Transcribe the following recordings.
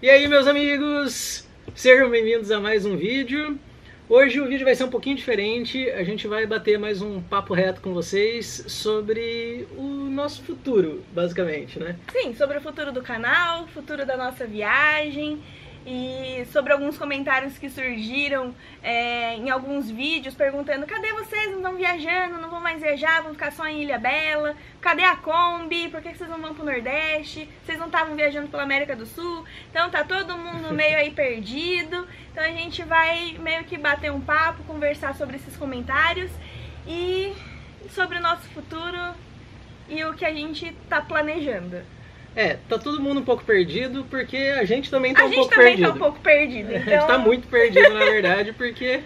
E aí, meus amigos, sejam bem-vindos a mais um vídeo. Hoje o vídeo vai ser um pouquinho diferente, a gente vai bater mais um papo reto com vocês sobre o nosso futuro, basicamente, né? Sim, sobre o futuro do canal, futuro da nossa viagem e sobre alguns comentários que surgiram em alguns vídeos perguntando: cadê vocês? Não estão viajando, não vão mais viajar, vão ficar só em Ilhabela? Cadê a Kombi? Por que vocês não vão pro Nordeste? Vocês não estavam viajando pela América do Sul? Então tá todo mundo meio aí perdido. Então a gente vai meio que bater um papo, conversar sobre esses comentários e sobre o nosso futuro e o que a gente tá planejando. Tá todo mundo um pouco perdido, porque a gente também tá um pouco perdido. A gente também tá um pouco perdido, então... A gente tá muito perdido, na verdade, porque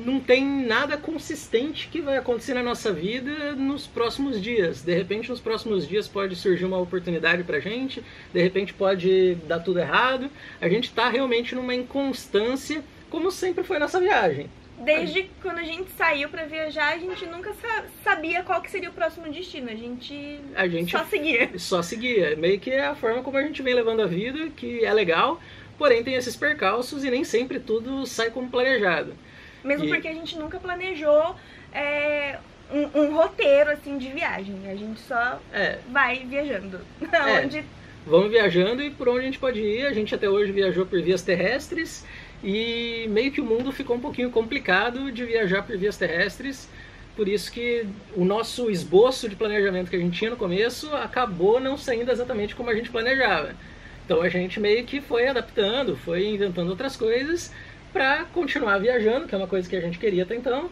não tem nada consistente que vai acontecer na nossa vida nos próximos dias. De repente, nos próximos dias pode surgir uma oportunidade pra gente, de repente pode dar tudo errado. A gente tá realmente numa inconstância, como sempre foi nossa viagem. Desde quando a gente saiu pra viajar, a gente nunca sabia qual que seria o próximo destino. A gente só seguia. Só seguia. Meio que é a forma como a gente vem levando a vida, que é legal, porém tem esses percalços e nem sempre tudo sai como planejado. Mesmo porque a gente nunca planejou um roteiro assim de viagem. A gente só vai viajando. Vamos viajando e por onde a gente pode ir. A gente até hoje viajou por vias terrestres. E meio que o mundo ficou um pouquinho complicado de viajar por vias terrestres, por isso que o nosso esboço de planejamento que a gente tinha no começo acabou não saindo exatamente como a gente planejava. Então a gente meio que foi adaptando, foi inventando outras coisas para continuar viajando, que é uma coisa que a gente queria até então,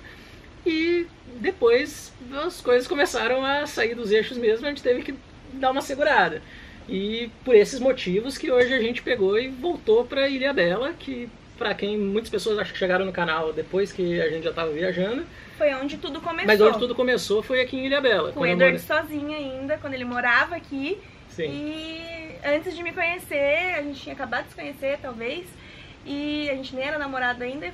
e depois as coisas começaram a sair dos eixos mesmo, a gente teve que dar uma segurada. E por esses motivos que hoje a gente pegou e voltou para Ilhabela, que pra quem muitas pessoas acho que chegaram no canal depois que a gente já estava viajando. Foi onde tudo começou. Mas onde tudo começou foi aqui em Ilhabela. Com o Edward sozinho ainda, quando ele morava aqui. Sim. E antes de me conhecer, a gente tinha acabado de se conhecer, talvez. E a gente nem era namorado ainda,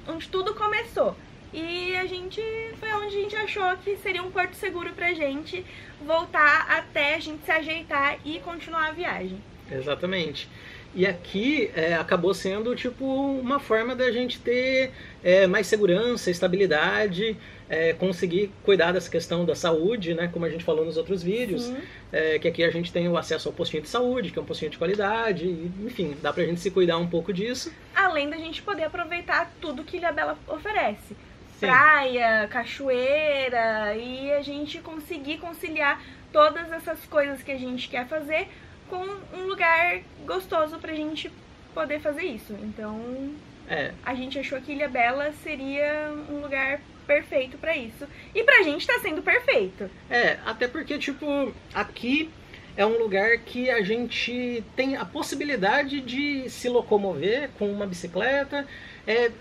onde tudo começou. E foi onde a gente achou que seria um porto seguro pra gente voltar até a gente se ajeitar e continuar a viagem. Exatamente. E aqui acabou sendo tipo uma forma da gente ter mais segurança, estabilidade, conseguir cuidar dessa questão da saúde, né, como a gente falou nos outros vídeos, que aqui a gente tem o acesso ao postinho de saúde, que é um postinho de qualidade, e, enfim, dá pra gente se cuidar um pouco disso. Além da gente poder aproveitar tudo que Ilhabela oferece. Sim. Praia, cachoeira, e a gente conseguir conciliar todas essas coisas que a gente quer fazer com um lugar gostoso pra gente poder fazer isso. Então, a gente achou que Ilhabela seria um lugar perfeito pra isso. E pra gente tá sendo perfeito. Até porque, tipo, aqui é um lugar que a gente tem a possibilidade de se locomover com uma bicicleta.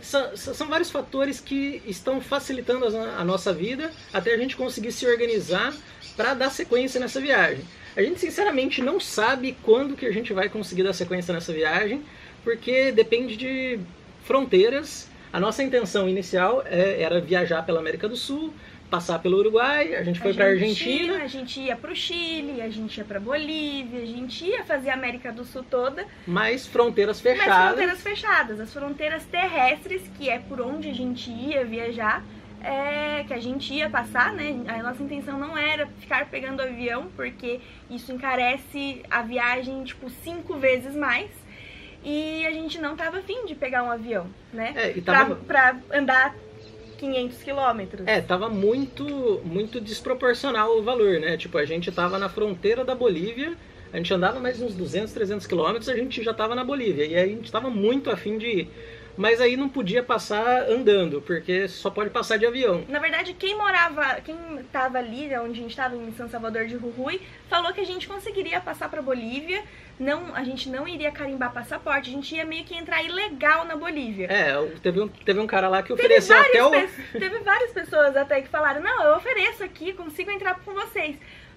São vários fatores que estão facilitando a nossa vida até a gente conseguir se organizar para dar sequência nessa viagem. A gente sinceramente não sabe quando que a gente vai conseguir dar sequência nessa viagem, porque depende de fronteiras. A nossa intenção inicial era viajar pela América do Sul, passar pelo Uruguai, a gente foi para a Argentina. A gente ia para o Chile, a gente ia para Bolívia, a gente ia fazer a América do Sul toda. Mas fronteiras fechadas. As fronteiras terrestres, que é por onde a gente ia viajar. Que a gente ia passar, né? A nossa intenção não era ficar pegando avião, porque isso encarece a viagem, tipo, 5 vezes mais. E a gente não tava afim de pegar um avião, né? Pra andar 500 quilômetros. Tava muito desproporcional o valor, né? Tipo, a gente tava na fronteira da Bolívia, a gente andava mais uns 200, 300 quilômetros, a gente já tava na Bolívia. E aí a gente tava muito afim de ir. Mas aí não podia passar andando, porque só pode passar de avião. Na verdade, quem tava ali, onde a gente estava em São Salvador de Jujuy, falou que a gente conseguiria passar pra Bolívia. A gente não iria carimbar passaporte, a gente ia meio que entrar ilegal na Bolívia. Teve um cara lá que ofereceu até Teve várias pessoas até que falaram: não, eu ofereço aqui, consigo entrar com vocês.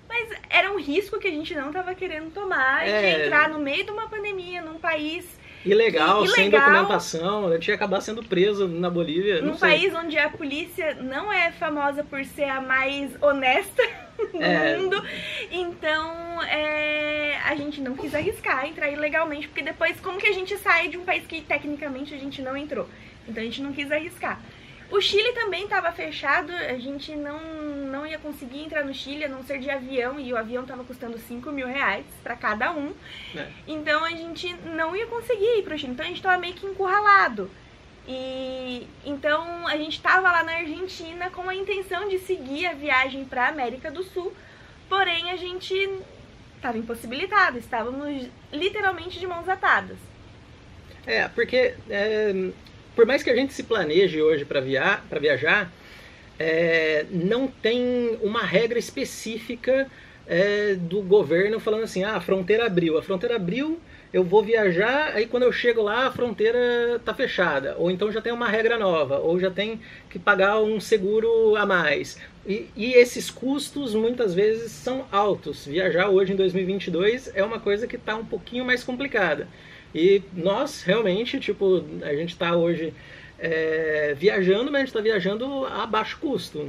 Mas era um risco que a gente não tava querendo tomar, de entrar no meio de uma pandemia, num país ilegal, sem documentação, eu tinha acabar sendo preso na Bolívia. Num país onde a polícia não é famosa por ser a mais honesta do mundo. Então, a gente não quis arriscar entrar ilegalmente, porque depois como que a gente sai de um país que tecnicamente a gente não entrou? Então a gente não quis arriscar. O Chile também estava fechado, a gente não ia conseguir entrar no Chile, a não ser de avião, e o avião estava custando R$5.000 para cada um. Então a gente não ia conseguir ir pro Chile, então a gente estava meio que encurralado. E então a gente estava lá na Argentina com a intenção de seguir a viagem para a América do Sul, porém a gente estava impossibilitado, estávamos literalmente de mãos atadas. Porque por mais que a gente se planeje hoje para viajar, não tem uma regra específica do governo falando assim, a fronteira abriu, eu vou viajar, aí quando eu chego lá a fronteira tá fechada, ou então já tem uma regra nova, ou já tem que pagar um seguro a mais. E esses custos muitas vezes são altos. Viajar hoje em 2022 é uma coisa que está um pouquinho mais complicada. E nós realmente, a gente está hoje viajando, mas a gente está viajando a baixo custo.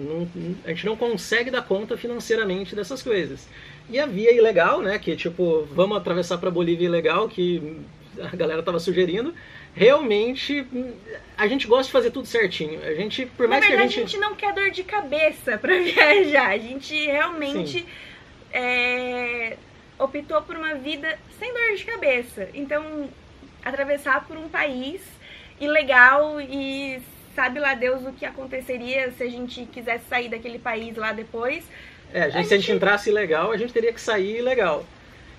A gente não consegue dar conta financeiramente dessas coisas. E a via ilegal, né, que vamos atravessar para a Bolívia ilegal, que a galera estava sugerindo, realmente a gente gosta de fazer tudo certinho. A gente, por mais Na verdade, que a gente não quer dor de cabeça para viajar. A gente realmente optou por uma vida sem dor de cabeça. Então, atravessar por um país ilegal e sabe lá Deus o que aconteceria se a gente quisesse sair daquele país lá depois. Se a gente entrasse ilegal, a gente teria que sair ilegal.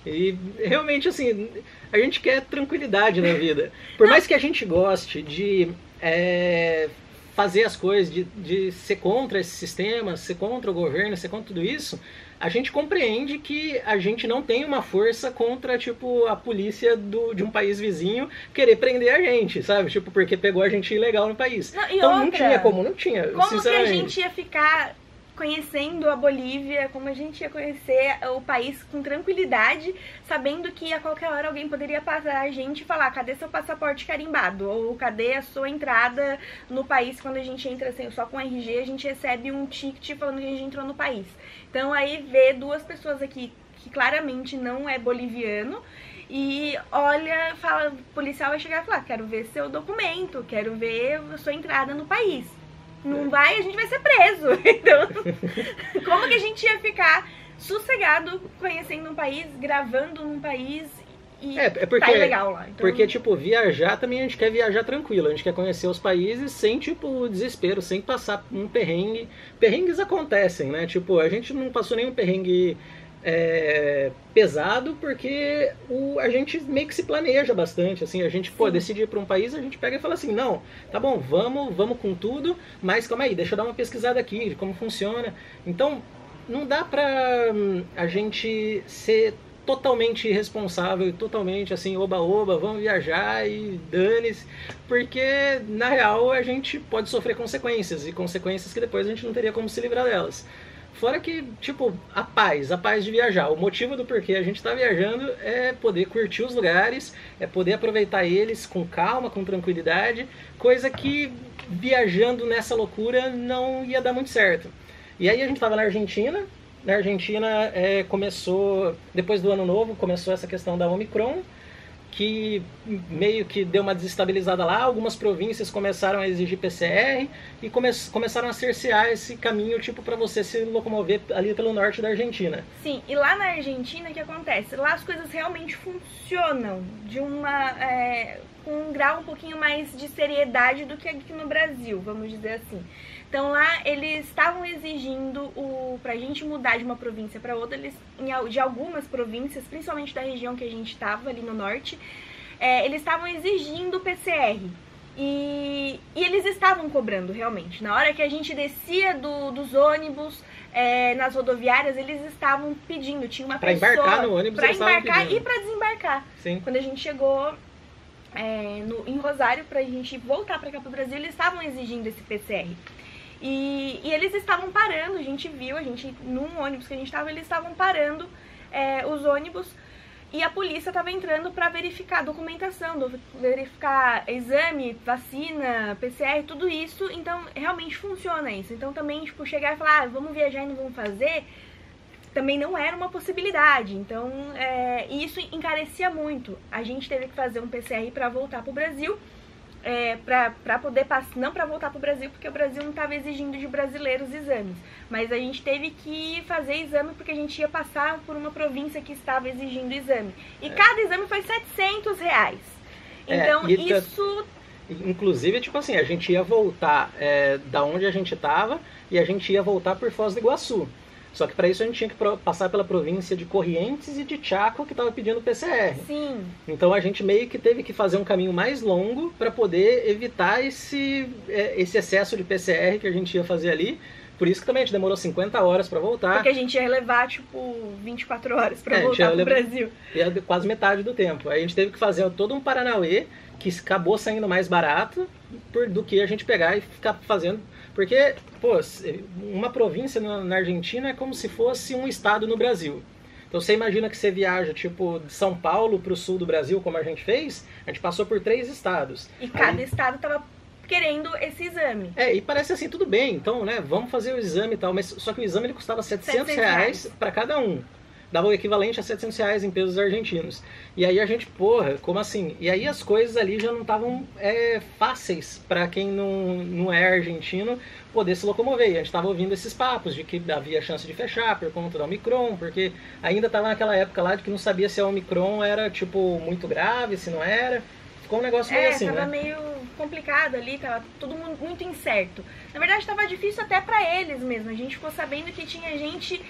E realmente, assim, a gente quer tranquilidade na vida. Por mais que a gente goste de fazer as coisas, de ser contra esse sistema, ser contra o governo, ser contra tudo isso, a gente compreende que a gente não tem uma força contra, a polícia de um país vizinho querer prender a gente, sabe? Porque pegou a gente ilegal no país. Não tinha como, não tinha, como que a gente ia ficar conhecendo a Bolívia, como a gente ia conhecer o país com tranquilidade, sabendo que a qualquer hora alguém poderia passar a gente e falar, cadê seu passaporte carimbado? Ou cadê a sua entrada no país? Quando a gente entra assim, só com RG, a gente recebe um ticket falando que a gente entrou no país. Então aí vê duas pessoas aqui que claramente não é boliviano e olha, fala, o policial vai chegar e falar, quero ver seu documento, quero ver a sua entrada no país. Não vai, a gente vai ser preso. Então, como que a gente ia ficar sossegado conhecendo um país, gravando num país e tá ilegal lá? Então... Porque, viajar também a gente quer viajar tranquilo. A gente quer conhecer os países sem, desespero, sem passar um perrengue. Perrengues acontecem, né? A gente não passou nenhum perrengue pesado porque a gente meio que se planeja bastante, assim, a gente decide ir para um país, a gente pega e fala assim, não, tá bom, vamos com tudo, mas calma aí, deixa eu dar uma pesquisada aqui de como funciona. Então não dá pra a gente ser totalmente irresponsável e totalmente assim, oba-oba, vamos viajar e dane-se, porque na real a gente pode sofrer consequências, e consequências que depois a gente não teria como se livrar delas. Fora que, a paz de viajar. O motivo do porquê a gente está viajando é poder curtir os lugares, é poder aproveitar eles com calma, com tranquilidade, coisa que viajando nessa loucura não ia dar muito certo. E aí a gente estava na Argentina começou, depois do ano novo, começou essa questão da Omicron, que meio que deu uma desestabilizada lá, algumas províncias começaram a exigir PCR e começaram a cercear esse caminho para você se locomover ali pelo norte da Argentina. Sim, e lá na Argentina o que acontece? Lá as coisas realmente funcionam de com um grau um pouquinho mais de seriedade do que aqui no Brasil, vamos dizer assim. Então lá eles estavam exigindo pra gente mudar de uma província para outra, de algumas províncias, principalmente da região que a gente estava ali no norte, eles estavam exigindo PCR. E eles estavam cobrando realmente. Na hora que a gente descia dos ônibus, nas rodoviárias, eles estavam pedindo, tinha uma pessoa... Para embarcar no ônibus, para embarcar e para desembarcar. Sim. Quando a gente chegou em Rosário, pra gente voltar para cá pro Brasil, eles estavam exigindo esse PCR. E eles estavam parando, a gente viu, num ônibus que a gente estava, eles estavam parando os ônibus e a polícia estava entrando para verificar documentação, verificar exame, vacina, PCR, tudo isso. Então realmente funciona isso. Então também chegar e falar, vamos viajar e não vamos fazer, também não era uma possibilidade. Então, isso encarecia muito. A gente teve que fazer um PCR para voltar para o Brasil, para poder passar, não para voltar para o Brasil, porque o Brasil não estava exigindo de brasileiros exames, mas a gente teve que fazer exame porque a gente ia passar por uma província que estava exigindo exame. E cada exame foi R$700. Então, isso... Inclusive, tipo assim, a gente ia voltar da onde a gente estava e a gente ia voltar por Foz do Iguaçu. Só que para isso a gente tinha que passar pela província de Corrientes e de Chaco, que estava pedindo PCR. Sim. Então a gente meio que teve que fazer um caminho mais longo para poder evitar esse excesso de PCR que a gente ia fazer ali. Por isso que também a gente demorou 50 horas para voltar. Porque a gente ia levar, tipo, 24 horas para voltar pro Brasil. Ia quase metade do tempo. Aí a gente teve que fazer todo um paranauê, que acabou saindo mais barato do que a gente pegar e ficar fazendo. Porque, pô, uma província na Argentina é como se fosse um estado no Brasil. Então você imagina que você viaja, tipo, de São Paulo para o sul do Brasil, como a gente fez, a gente passou por 3 estados. E cada estado tava querendo esse exame. E parece assim, tudo bem, então, né, vamos fazer o exame e tal, mas só que o exame ele custava R$700 para cada um. Dava o equivalente a R$700 em pesos argentinos. E aí a gente, porra, como assim? E aí as coisas ali já não estavam fáceis para quem não é argentino poder se locomover. E a gente estava ouvindo esses papos de que havia chance de fechar por conta da Omicron, porque ainda estava naquela época lá de que não sabia se a Omicron era, tipo, muito grave, se não era. Ficou um negócio meio assim, tava né? meio complicado ali, tava tudo muito incerto. Na verdade, tava difícil até pra eles mesmo. A gente ficou sabendo que tinha gente,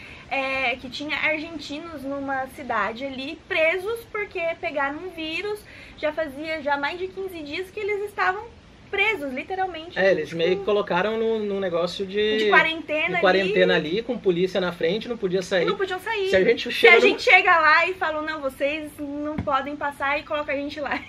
que tinha argentinos numa cidade ali presos porque pegaram um vírus. Já fazia mais de 15 dias que eles estavam presos, literalmente. Eles meio que colocaram num negócio de quarentena ali, com polícia na frente, não podia sair. Não podiam sair. Se a gente chega lá e fala, não, vocês não podem passar, e coloca a gente lá.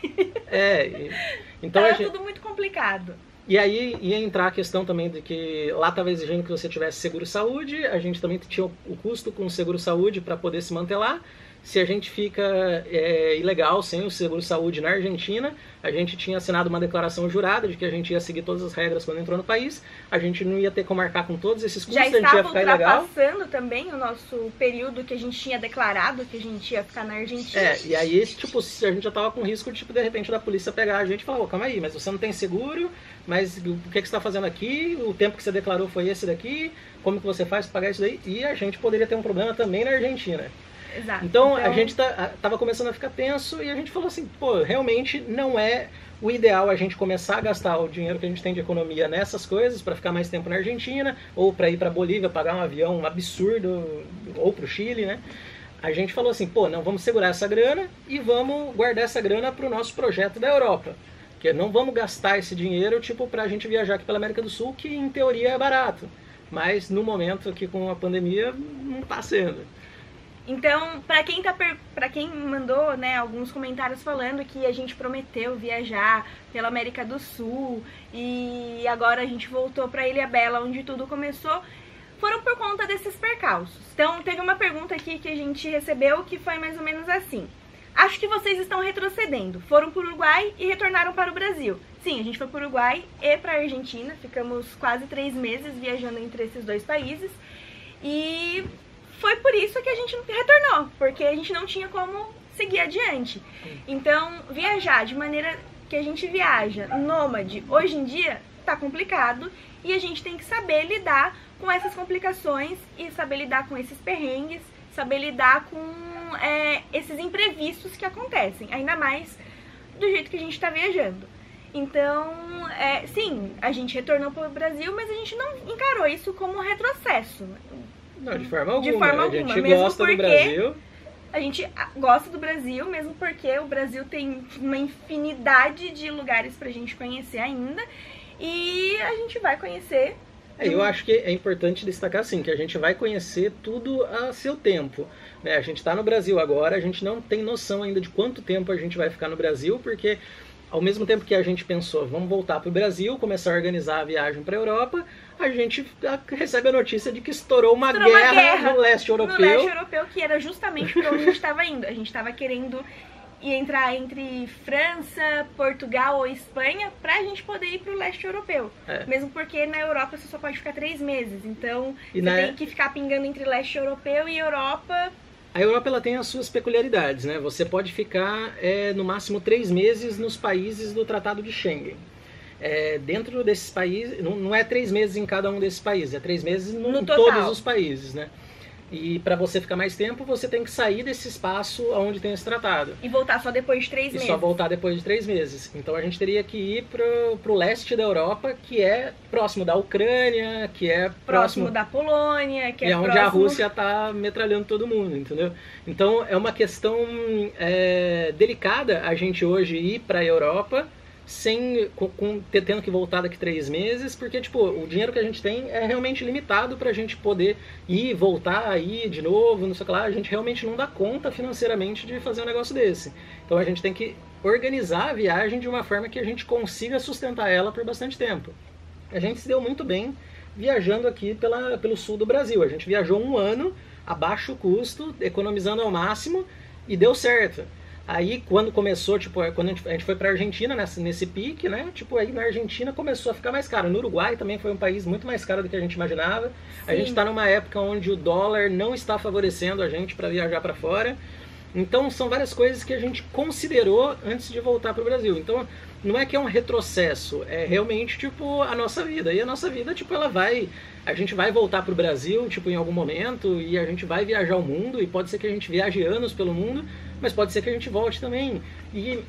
Então tudo muito complicado. E aí ia entrar a questão também de que lá estava exigindo que você tivesse seguro-saúde, a gente também tinha o custo com o seguro-saúde para poder se manter lá. Se a gente fica ilegal sem o seguro-saúde na Argentina, a gente tinha assinado uma declaração jurada de que a gente ia seguir todas as regras quando entrou no país, a gente não ia ter como marcar com todos esses custos, a gente ia ficar ilegal. Já estava ultrapassando também o nosso período que a gente tinha declarado que a gente ia ficar na Argentina. E aí, tipo, a gente já estava com risco de, tipo, de repente, da polícia pegar a gente e falar, calma aí, mas você não tem seguro, mas o que você está fazendo aqui? O tempo que você declarou foi esse daqui? Como que você faz para pagar isso daí? E a gente poderia ter um problema também na Argentina. Exato. Então a gente tava começando a ficar tenso e a gente falou assim, pô, realmente não é o ideal a gente começar a gastar o dinheiro que a gente tem de economia nessas coisas para ficar mais tempo na Argentina ou para ir para Bolívia, pagar um avião absurdo, ou para o Chile, né? A gente falou assim, pô, não, vamos segurar essa grana e vamos guardar essa grana para o nosso projeto da Europa. Porque não vamos gastar esse dinheiro, tipo, pra gente viajar aqui pela América do Sul, que em teoria é barato. Mas no momento aqui com a pandemia não tá sendo. Então, pra quem mandou, né, alguns comentários falando que a gente prometeu viajar pela América do Sul e agora a gente voltou pra Ilhabela, onde tudo começou, foram por conta desses percalços. Então, teve uma pergunta aqui que a gente recebeu que foi mais ou menos assim. Acho que vocês estão retrocedendo. Foram para o Uruguai e retornaram para o Brasil. Sim, a gente foi para o Uruguai e para a Argentina. Ficamos quase 3 meses viajando entre esses 2 países. E foi por isso que a gente retornou, porque a gente não tinha como seguir adiante. Então, viajar de maneira que a gente viaja nômade hoje em dia tá complicado e a gente tem que saber lidar com essas complicações e saber lidar com esses perrengues, saber lidar com esses imprevistos que acontecem, ainda mais do jeito que a gente está viajando. Então, sim, a gente retornou para o Brasil, mas a gente não encarou isso como um retrocesso. Não, de forma alguma. De forma alguma. A gente mesmo gosta porque do Brasil. A gente gosta do Brasil, mesmo porque o Brasil tem uma infinidade de lugares pra gente conhecer ainda. E a gente vai conhecer. Eu acho que é importante destacar assim, que a gente vai conhecer tudo a seu tempo. Né? A gente está no Brasil agora, a gente não tem noção ainda de quanto tempo a gente vai ficar no Brasil, porque ao mesmo tempo que a gente pensou, vamos voltar para o Brasil, começar a organizar a viagem para a Europa, a gente recebe a notícia de que estourou uma guerra no leste europeu. No leste europeu, que era justamente para onde a gente estava indo. A gente estava querendo e entrar entre França, Portugal ou Espanha pra gente poder ir pro leste europeu. Mesmo porque na Europa você só pode ficar 3 meses. Então você tem que ficar pingando entre leste europeu e Europa. A Europa ela tem as suas peculiaridades, né? Você pode ficar no máximo 3 meses nos países do Tratado de Schengen. Dentro desses países, não é 3 meses em cada um desses países, é 3 meses em todos os países, né? E para você ficar mais tempo, você tem que sair desse espaço onde tem esse tratado. E voltar só depois de 3 meses. E só voltar depois de 3 meses. Então a gente teria que ir pro leste da Europa, que é próximo da Ucrânia, que é próximo da Polônia, que é onde a Rússia está metralhando todo mundo, entendeu? Então é uma questão delicada a gente hoje ir para a Europa tendo que voltar daqui 3 meses, porque tipo, o dinheiro que a gente tem é realmente limitado para a gente poder ir, voltar, ir de novo, não sei o que lá. A gente realmente não dá conta financeiramente de fazer um negócio desse. Então a gente tem que organizar a viagem de uma forma que a gente consiga sustentar ela por bastante tempo. A gente se deu muito bem viajando aqui pelo sul do Brasil. A gente viajou 1 ano a baixo custo, economizando ao máximo, e deu certo. Aí, quando começou, tipo, quando a gente foi pra Argentina nesse pique, né? Tipo, aí na Argentina começou a ficar mais caro. No Uruguai também foi um país muito mais caro do que a gente imaginava. Sim. A gente tá numa época onde o dólar não está favorecendo a gente para viajar para fora. Então, são várias coisas que a gente considerou antes de voltar pro Brasil. Então, não é que é um retrocesso, é realmente, tipo, a nossa vida. E a nossa vida, tipo, a gente vai voltar pro Brasil, tipo, em algum momento, e a gente vai viajar o mundo, e pode ser que a gente viaje anos pelo mundo, mas pode ser que a gente volte também. E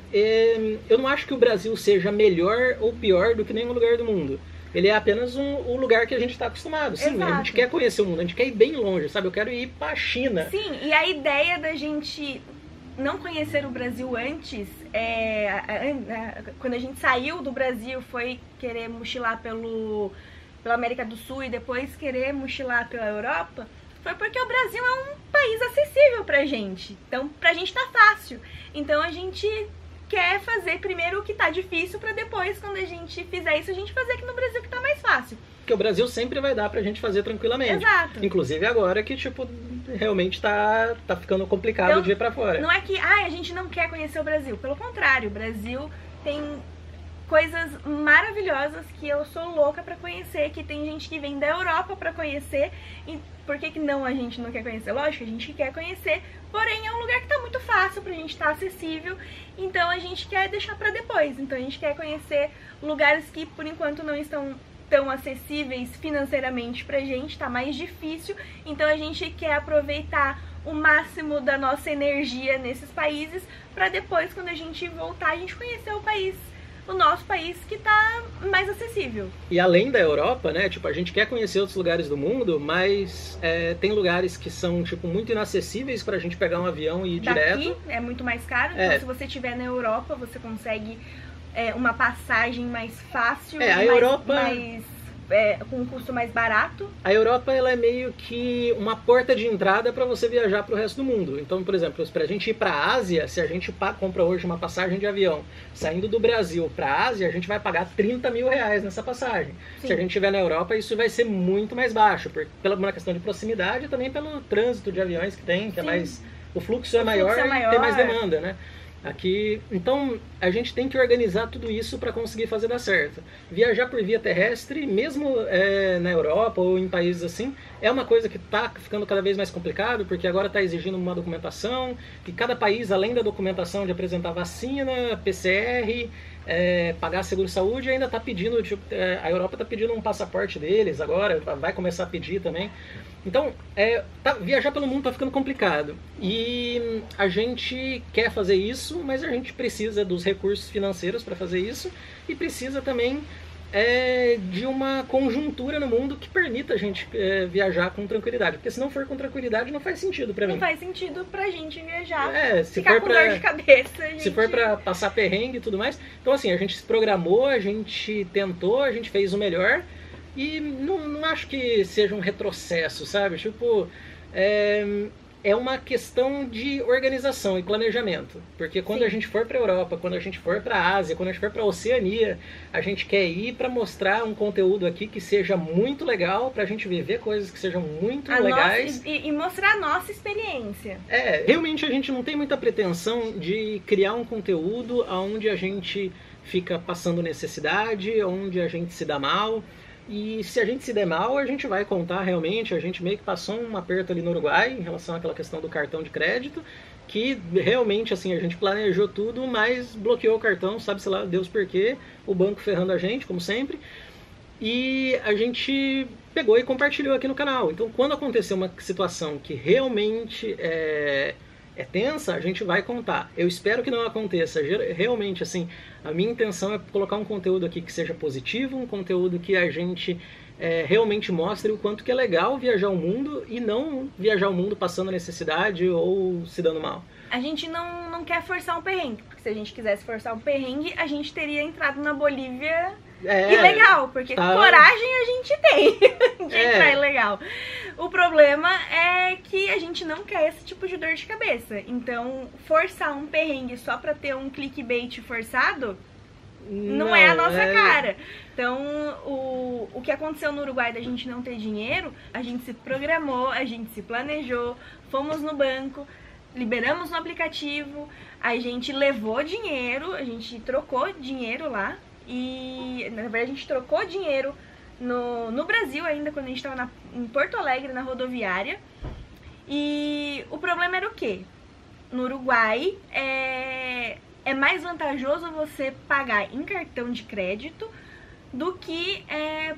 eu não acho que o Brasil seja melhor ou pior do que nenhum lugar do mundo. Ele é apenas um lugar que a gente está acostumado. Sim, exato. A gente quer conhecer o mundo, a gente quer ir bem longe, sabe? Eu quero ir pra China. Sim, e a ideia da gente não conhecer o Brasil antes, quando a gente saiu do Brasil, foi querer mochilar pela América do Sul e depois querer mochilar pela Europa, foi porque o Brasil é um país acessível pra gente. Então, pra gente tá fácil. Então, a gente quer fazer primeiro o que tá difícil pra depois, quando a gente fizer isso, a gente fazer aqui no Brasil que tá mais fácil. Porque o Brasil sempre vai dar pra gente fazer tranquilamente. Exato. Inclusive agora que, tipo, realmente tá ficando complicado então, de ir pra fora. Não é que a gente não quer conhecer o Brasil. Pelo contrário, o Brasil tem coisas maravilhosas que eu sou louca pra conhecer, que tem gente que vem da Europa pra conhecer. E por que não a gente não quer conhecer? Lógico, a gente quer conhecer, porém é um lugar que tá muito fácil pra gente, tá acessível, então a gente quer deixar pra depois. Então a gente quer conhecer lugares que por enquanto não estão tão acessíveis financeiramente pra gente, tá mais difícil, então a gente quer aproveitar o máximo da nossa energia nesses países pra depois, quando a gente voltar, a gente conhecer o nosso país que tá mais acessível. E além da Europa, né, tipo, a gente quer conhecer outros lugares do mundo, mas tem lugares que são, tipo, muito inacessíveis pra gente pegar um avião e ir direto. Daqui é muito mais caro, então se você estiver na Europa, você consegue uma passagem mais fácil, com um custo mais barato. A Europa, ela é meio que uma porta de entrada para você viajar para o resto do mundo. Então, por exemplo, para a gente ir para a Ásia, se a gente compra hoje uma passagem de avião saindo do Brasil para a Ásia, a gente vai pagar 30 mil reais nessa passagem. Sim. Se a gente estiver na Europa, isso vai ser muito mais baixo, pela uma questão de proximidade e também pelo trânsito de aviões que tem, que é mais, o fluxo é maior e tem mais demanda, né? Aqui, então, a gente tem que organizar tudo isso para conseguir fazer dar certo. Viajar por via terrestre, mesmo na Europa ou em países assim, é uma coisa que está ficando cada vez mais complicado, porque agora está exigindo uma documentação, e cada país, além da documentação de apresentar vacina, PCR, pagar seguro-saúde, ainda está pedindo, a Europa está pedindo um passaporte deles agora, vai começar a pedir também. Então, viajar pelo mundo está ficando complicado. E a gente quer fazer isso, mas a gente precisa dos recursos financeiros para fazer isso e precisa também de uma conjuntura no mundo que permita a gente viajar com tranquilidade. Porque se não for com tranquilidade, não faz sentido para mim. Não faz sentido pra gente viajar, se ficar com dor de cabeça. Se for para passar perrengue e tudo mais. Então, assim, a gente se programou, a gente tentou, a gente fez o melhor. E não acho que seja um retrocesso, sabe? Tipo, é uma questão de organização e planejamento. Porque quando Sim. a gente for para a Europa, quando a gente for para a Ásia, quando a gente for para a Oceania, a gente quer ir para mostrar um conteúdo aqui que seja muito legal, para a gente viver coisas que sejam muito legais. E mostrar a nossa experiência. Realmente a gente não tem muita pretensão de criar um conteúdo onde a gente fica passando necessidade, onde a gente se dá mal. E se a gente se der mal, a gente vai contar realmente, a gente meio que passou um aperto ali no Uruguai em relação àquela questão do cartão de crédito, que realmente assim, a gente planejou tudo, mas bloqueou o cartão, sabe-se lá Deus por quê, o banco ferrando a gente, como sempre, e a gente pegou e compartilhou aqui no canal. Então quando acontecer uma situação que realmente é tensa, a gente vai contar. Eu espero que não aconteça. Realmente, assim, a minha intenção é colocar um conteúdo aqui que seja positivo, um conteúdo que a gente realmente mostre o quanto que é legal viajar o mundo e não viajar o mundo passando necessidade ou se dando mal. A gente não quer forçar um perrengue, porque se a gente quisesse forçar um perrengue, a gente teria entrado na Bolívia ilegal, porque coragem a gente tem de entrar ilegal. O problema é que a gente não quer esse tipo de dor de cabeça. Então, forçar um perrengue só pra ter um clickbait forçado não é a nossa cara. Então, o que aconteceu no Uruguai da gente não ter dinheiro, a gente se programou, a gente se planejou, fomos no banco, liberamos no aplicativo, a gente levou dinheiro, a gente trocou dinheiro lá. E, na verdade, a gente trocou dinheiro no Brasil ainda, quando a gente estava em Porto Alegre, na rodoviária. E o problema era o quê? No Uruguai, é mais vantajoso você pagar em cartão de crédito do que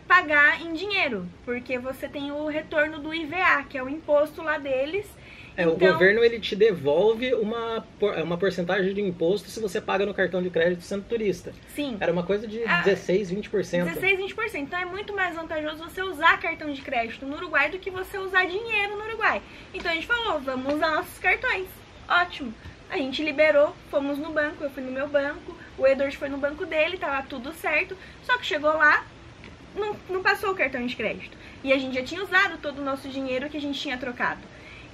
pagar em dinheiro, porque você tem o retorno do IVA, que é o imposto lá deles. Então, o governo ele te devolve uma porcentagem de imposto se você paga no cartão de crédito sendo turista. Sim. Era uma coisa de 16, 20%. 16, 20%. Então é muito mais vantajoso você usar cartão de crédito no Uruguai do que você usar dinheiro no Uruguai. Então a gente falou, vamos usar nossos cartões. Ótimo. A gente liberou, fomos no banco, eu fui no meu banco, o Edward foi no banco dele, tava tudo certo. Só que chegou lá, não passou o cartão de crédito. E a gente já tinha usado todo o nosso dinheiro que a gente tinha trocado.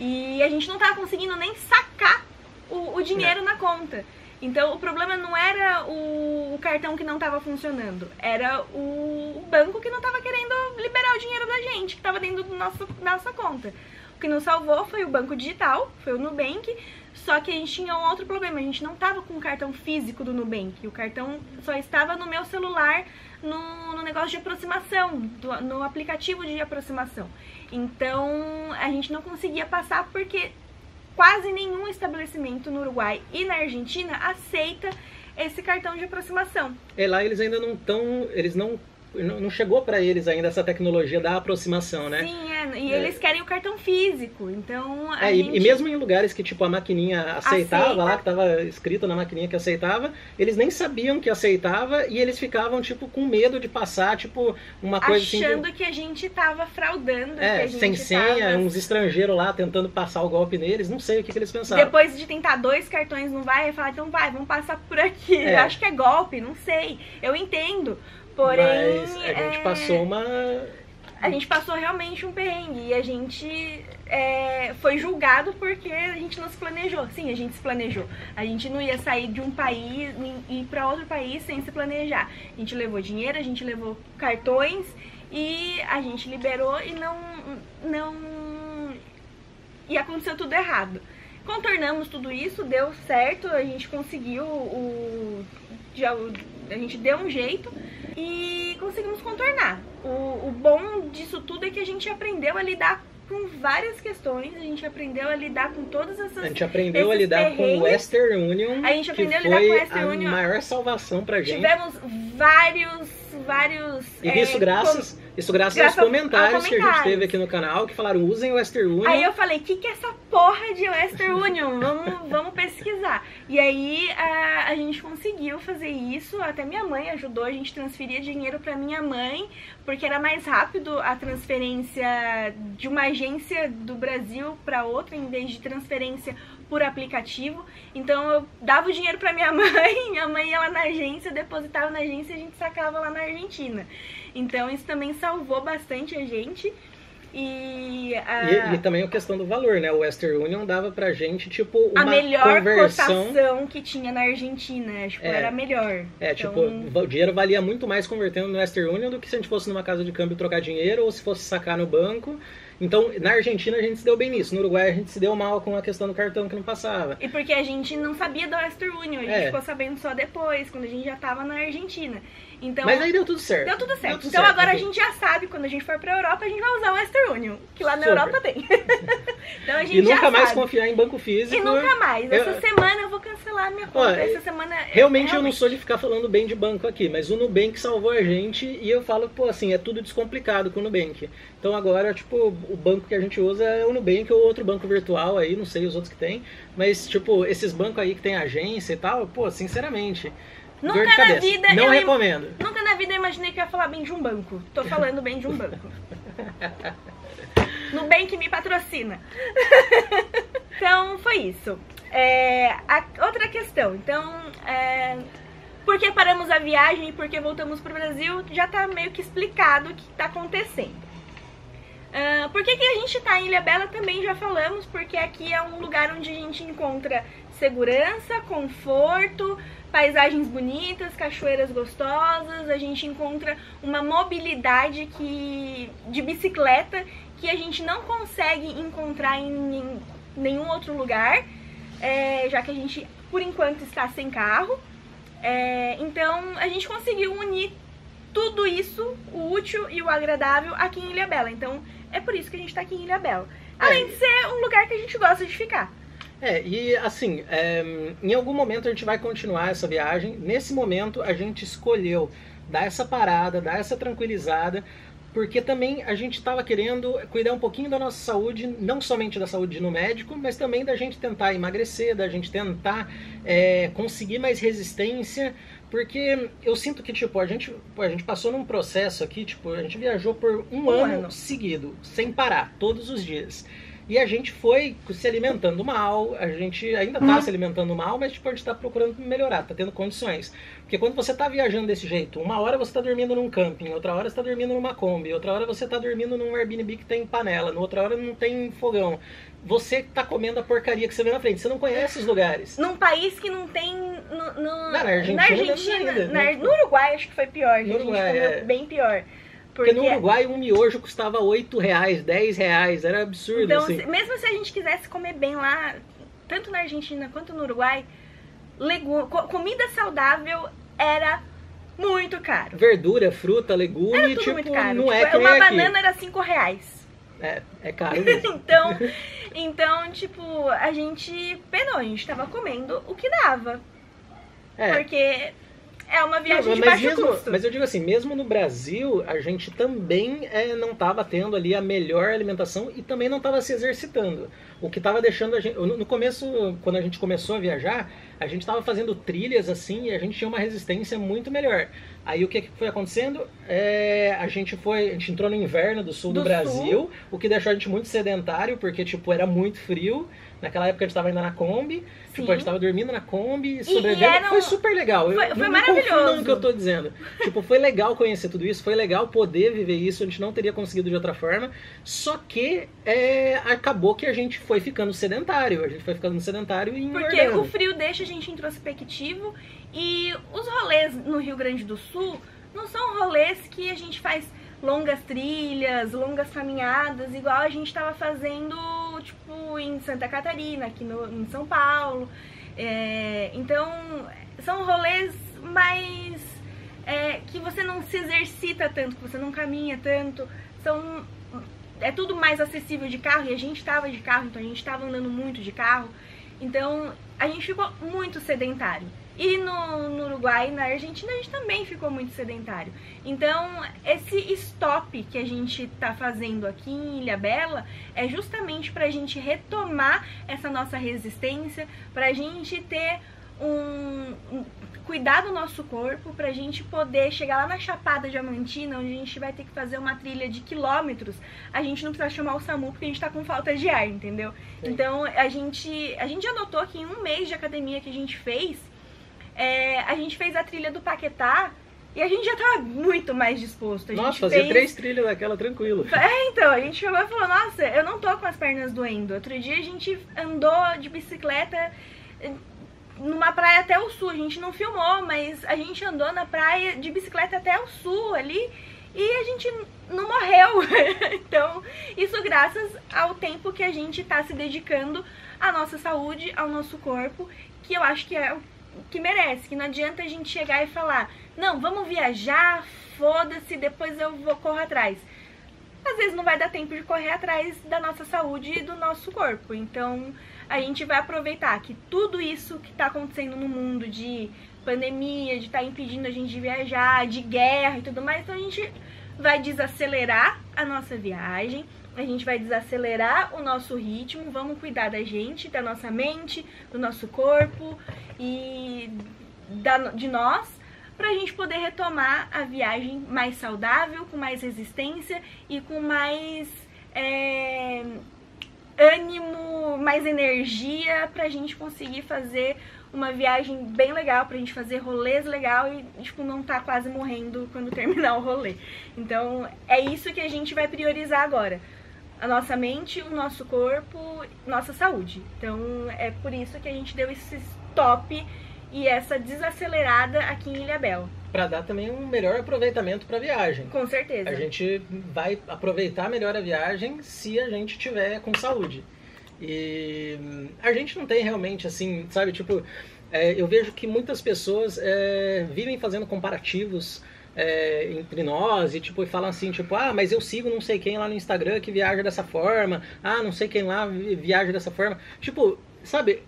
E a gente não estava conseguindo nem sacar o dinheiro na conta. Então o problema não era o cartão que não estava funcionando, era o banco que não estava querendo liberar o dinheiro da gente, que estava dentro da nossa conta. O que nos salvou foi o banco digital, foi o Nubank, só que a gente tinha um outro problema, a gente não estava com o cartão físico do Nubank, o cartão só estava no meu celular, no negócio de aproximação, no aplicativo de aproximação. Então a gente não conseguia passar porque quase nenhum estabelecimento no Uruguai e na Argentina aceita esse cartão de aproximação. Lá eles ainda não estão, não chegou para eles ainda essa tecnologia da aproximação, né? Sim, eles querem o cartão físico, então e mesmo em lugares que tipo a maquininha aceitava lá, que estava escrito na maquininha que aceitava, eles nem sabiam que aceitava e eles ficavam tipo com medo de passar tipo uma coisa achando assim que a gente tava fraudando, que a gente sem senha, uns estrangeiros lá tentando passar o golpe neles, não sei o que eles pensavam. Depois de tentar 2 cartões não vai, falar então vai, vamos passar por aqui. Eu acho que é golpe, não sei. Eu entendo. Porém, mas a gente passou a gente passou realmente um perrengue e a gente foi julgado porque a gente não se planejou. Sim, a gente se planejou. A gente não ia sair de um país e ir para outro país sem se planejar. A gente levou dinheiro, a gente levou cartões e a gente liberou e e aconteceu tudo errado. Contornamos tudo isso, deu certo, a gente conseguiu a gente deu um jeito e conseguimos contornar. O bom disso tudo é que a gente aprendeu a lidar com várias questões, a gente aprendeu a lidar com todas essas... A gente aprendeu a lidar com o Western Union, a gente aprendeu que a lidar com o foi Western Union. A maior salvação pra gente. Tivemos vários... E isso graças aos comentários que a gente teve aqui no canal, que falaram, usem o Western Union. Aí eu falei, o que é essa porra de Western Union? Vamos pesquisar. E aí a gente conseguiu fazer isso, até minha mãe ajudou, a gente transferia dinheiro pra minha mãe, porque era mais rápido a transferência de uma agência do Brasil pra outra, em vez de transferência por aplicativo. Então eu dava o dinheiro pra minha mãe ia lá na agência, depositava na agência e a gente sacava lá na Argentina. Então isso também salvou bastante a gente. E também a questão do valor, né? O Western Union dava pra gente, tipo, uma a melhor conversão... cotação que tinha na Argentina, tipo, era a melhor. É, então... tipo, o dinheiro valia muito mais convertendo no Western Union do que se a gente fosse numa casa de câmbio trocar dinheiro ou se fosse sacar no banco. Então, na Argentina a gente se deu bem nisso. No Uruguai a gente se deu mal com a questão do cartão que não passava. E porque a gente não sabia da Western Union, a gente ficou sabendo só depois, quando a gente já tava na Argentina. Então, mas aí deu tudo certo. Deu tudo certo. Então agora a gente já sabe, quando a gente for pra Europa, a gente vai usar o Western Union, que lá na Europa tem. Então a gente e nunca já mais sabe. Confiar em banco físico. E nunca mais. Essa semana eu vou cancelar a minha conta. Essa semana realmente eu não sou de ficar falando bem de banco aqui, mas o Nubank salvou a gente e eu falo, pô, assim, é tudo descomplicado com o Nubank. Então agora, tipo, o banco que a gente usa é o Nubank ou outro banco virtual aí, não sei os outros que tem, mas, tipo, esses bancos aí que tem agência e tal, pô, sinceramente... Nunca na vida não recomendo. Nunca na vida eu imaginei que eu ia falar bem de um banco. Tô falando bem de um banco. Nubank me patrocina. Então foi isso. Outra questão. Então, por que paramos a viagem e por que voltamos pro Brasil, já tá meio que explicado o que tá acontecendo. Por que a gente tá em Ilhabela também já falamos, porque aqui é um lugar onde a gente encontra segurança, conforto, paisagens bonitas, cachoeiras gostosas, a gente encontra uma mobilidade de bicicleta que a gente não consegue encontrar em nenhum outro lugar, já que a gente, por enquanto, está sem carro. Então, a gente conseguiu unir tudo isso, o útil e o agradável, aqui em Ilhabela. Então, é por isso que a gente está aqui em Ilhabela. Além de ser um lugar que a gente gosta de ficar. E assim, em algum momento a gente vai continuar essa viagem. Nesse momento a gente escolheu dar essa parada, dar essa tranquilizada, porque também a gente estava querendo cuidar um pouquinho da nossa saúde, não somente da saúde no médico, mas também da gente tentar emagrecer, da gente tentar conseguir mais resistência, porque eu sinto que, tipo, a gente passou num processo aqui, tipo, a gente viajou por um ano seguido, sem parar, todos os dias. E a gente foi se alimentando mal, a gente ainda tá se alimentando mal, mas tipo, a gente tá procurando melhorar, tá tendo condições. Porque quando você tá viajando desse jeito, uma hora você tá dormindo num camping, outra hora você tá dormindo numa Kombi, outra hora você tá dormindo num Airbnb que tem panela, outra hora não tem fogão. Você tá comendo a porcaria que você vê na frente, você não conhece os lugares. Num país que não tem... Na Argentina, no Uruguai acho que foi pior, a gente comeu bem pior. Porque no Uruguai um miojo custava R$8, R$10, era absurdo. Então, assim. Mesmo se a gente quisesse comer bem lá, tanto na Argentina quanto no Uruguai, comida saudável era muito caro. Verdura, fruta, legume, era tudo muito caro. Não é que uma nem banana era R$5. É caro mesmo. então, tipo, a gente penou, a gente tava comendo o que dava. Porque... é uma viagem de baixo custo. Mas eu digo assim, mesmo no Brasil, a gente também não estava tendo ali a melhor alimentação e também não estava se exercitando. O que estava deixando a gente... No começo, quando a gente começou a viajar, a gente estava fazendo trilhas assim e a gente tinha uma resistência muito melhor. Aí o que foi acontecendo? A gente entrou no inverno do sul do Brasil, o que deixou a gente muito sedentário, porque tipo, era muito frio. Naquela época a gente estava ainda na Kombi, tipo, a gente estava dormindo na Kombi, sobrevivendo. Foi super legal. Foi maravilhoso. No que eu tô dizendo. Tipo, foi legal conhecer tudo isso, foi legal poder viver isso, a gente não teria conseguido de outra forma. Só que acabou que a gente foi ficando sedentário. A gente foi ficando sedentário e engordando. Porque o frio deixa a gente introspectivo e os rolês no Rio Grande do Sul não são rolês que a gente faz longas trilhas, longas caminhadas, igual a gente estava fazendo, tipo, em Santa Catarina, aqui em São Paulo. Então, são rolês mais... que você não se exercita tanto, que você não caminha tanto. É tudo mais acessível de carro, e a gente estava de carro, então a gente estava andando muito de carro. Então, a gente ficou muito sedentário. E no Uruguai e na Argentina a gente também ficou muito sedentário. Então, esse stop que a gente tá fazendo aqui em Ilhabela é justamente pra gente retomar essa nossa resistência, pra gente ter cuidar do nosso corpo, pra gente poder chegar lá na Chapada Diamantina, onde a gente vai ter que fazer uma trilha de quilômetros. A gente não precisa chamar o SAMU porque a gente tá com falta de ar, entendeu? Sim. Então, a gente já notou que em um mês de academia que a gente fez, a gente fez a trilha do Paquetá E a gente já tava muito mais disposto. Nossa, fazia 3 trilhas daquela tranquilo. Então, a gente chegou e falou, nossa, eu não tô com as pernas doendo. Outro dia a gente andou de bicicleta numa praia até o sul. A gente não filmou, mas a gente andou na praia de bicicleta até o sul ali e a gente não morreu. Então, isso graças ao tempo que a gente tá se dedicando à nossa saúde, ao nosso corpo, que eu acho que é o que merece, que não adianta a gente chegar e falar, não, vamos viajar, foda-se, depois eu corro atrás. Às vezes não vai dar tempo de correr atrás da nossa saúde e do nosso corpo. Então a gente vai aproveitar que tudo isso que tá acontecendo no mundo de pandemia, de estar impedindo a gente de viajar, de guerra e tudo mais, então a gente vai desacelerar a nossa viagem, a gente vai desacelerar o nosso ritmo, vamos cuidar da gente, da nossa mente, do nosso corpo e de nós, pra gente poder retomar a viagem mais saudável, com mais resistência e com mais ânimo, mais energia, pra gente conseguir fazer uma viagem bem legal, pra gente fazer rolês legal e, tipo, não tá quase morrendo quando terminar o rolê. Então, é isso que a gente vai priorizar agora. A nossa mente, o nosso corpo, nossa saúde. Então, é por isso que a gente deu esse stop e essa desacelerada aqui em Ilhabela. Para dar também um melhor aproveitamento para a viagem. Com certeza. A gente vai aproveitar melhor a viagem se a gente tiver com saúde. E a gente não tem realmente, assim, sabe, tipo, eu vejo que muitas pessoas vivem fazendo comparativos entre nós e tipo, falam assim, tipo, ah, mas eu sigo não sei quem lá no Instagram que viaja dessa forma, ah, não sei quem lá viaja dessa forma. Tipo, sabe,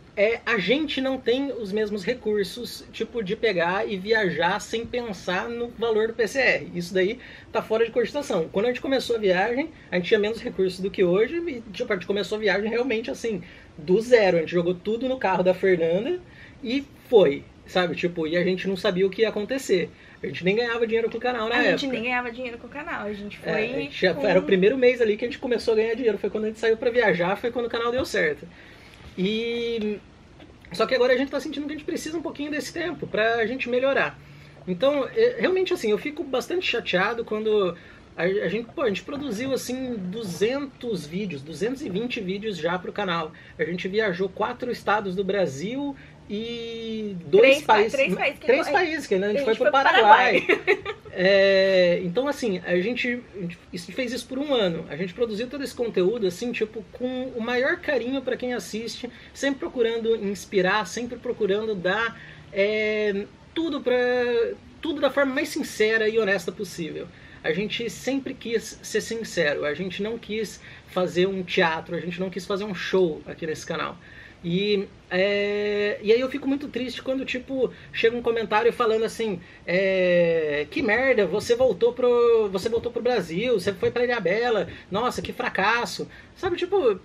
a gente não tem os mesmos recursos, tipo, de pegar e viajar sem pensar no valor do PCR. Isso daí tá fora de cogitação. Quando a gente começou a viagem, a gente tinha menos recursos do que hoje e, tipo, a gente começou a viagem realmente, assim, do zero. A gente jogou tudo no carro da Fernanda e foi, sabe? Tipo, e a gente não sabia o que ia acontecer. A gente nem ganhava dinheiro com o canal na época. A gente nem ganhava dinheiro com o canal. A gente foi... Era o primeiro mês ali que a gente começou a ganhar dinheiro. Foi quando a gente saiu pra viajar, foi quando o canal deu certo. E... Só que agora a gente tá sentindo que a gente precisa um pouquinho desse tempo pra gente melhorar. Então, realmente assim, eu fico bastante chateado quando a gente produziu assim 200 vídeos, 220 vídeos já pro canal. A gente viajou 4 estados do Brasil e 3 países que ainda a gente foi pro Paraguai. Então assim, a gente fez isso por um ano. A gente produziu todo esse conteúdo assim, tipo, com o maior carinho para quem assiste, sempre procurando inspirar, sempre procurando dar tudo da forma mais sincera e honesta possível. A gente sempre quis ser sincero, a gente não quis fazer um teatro, a gente não quis fazer um show aqui nesse canal. E aí eu fico muito triste quando, tipo, chega um comentário falando assim, que merda, você voltou pro Brasil, você foi pra Ilhabela, nossa, que fracasso. Sabe, tipo,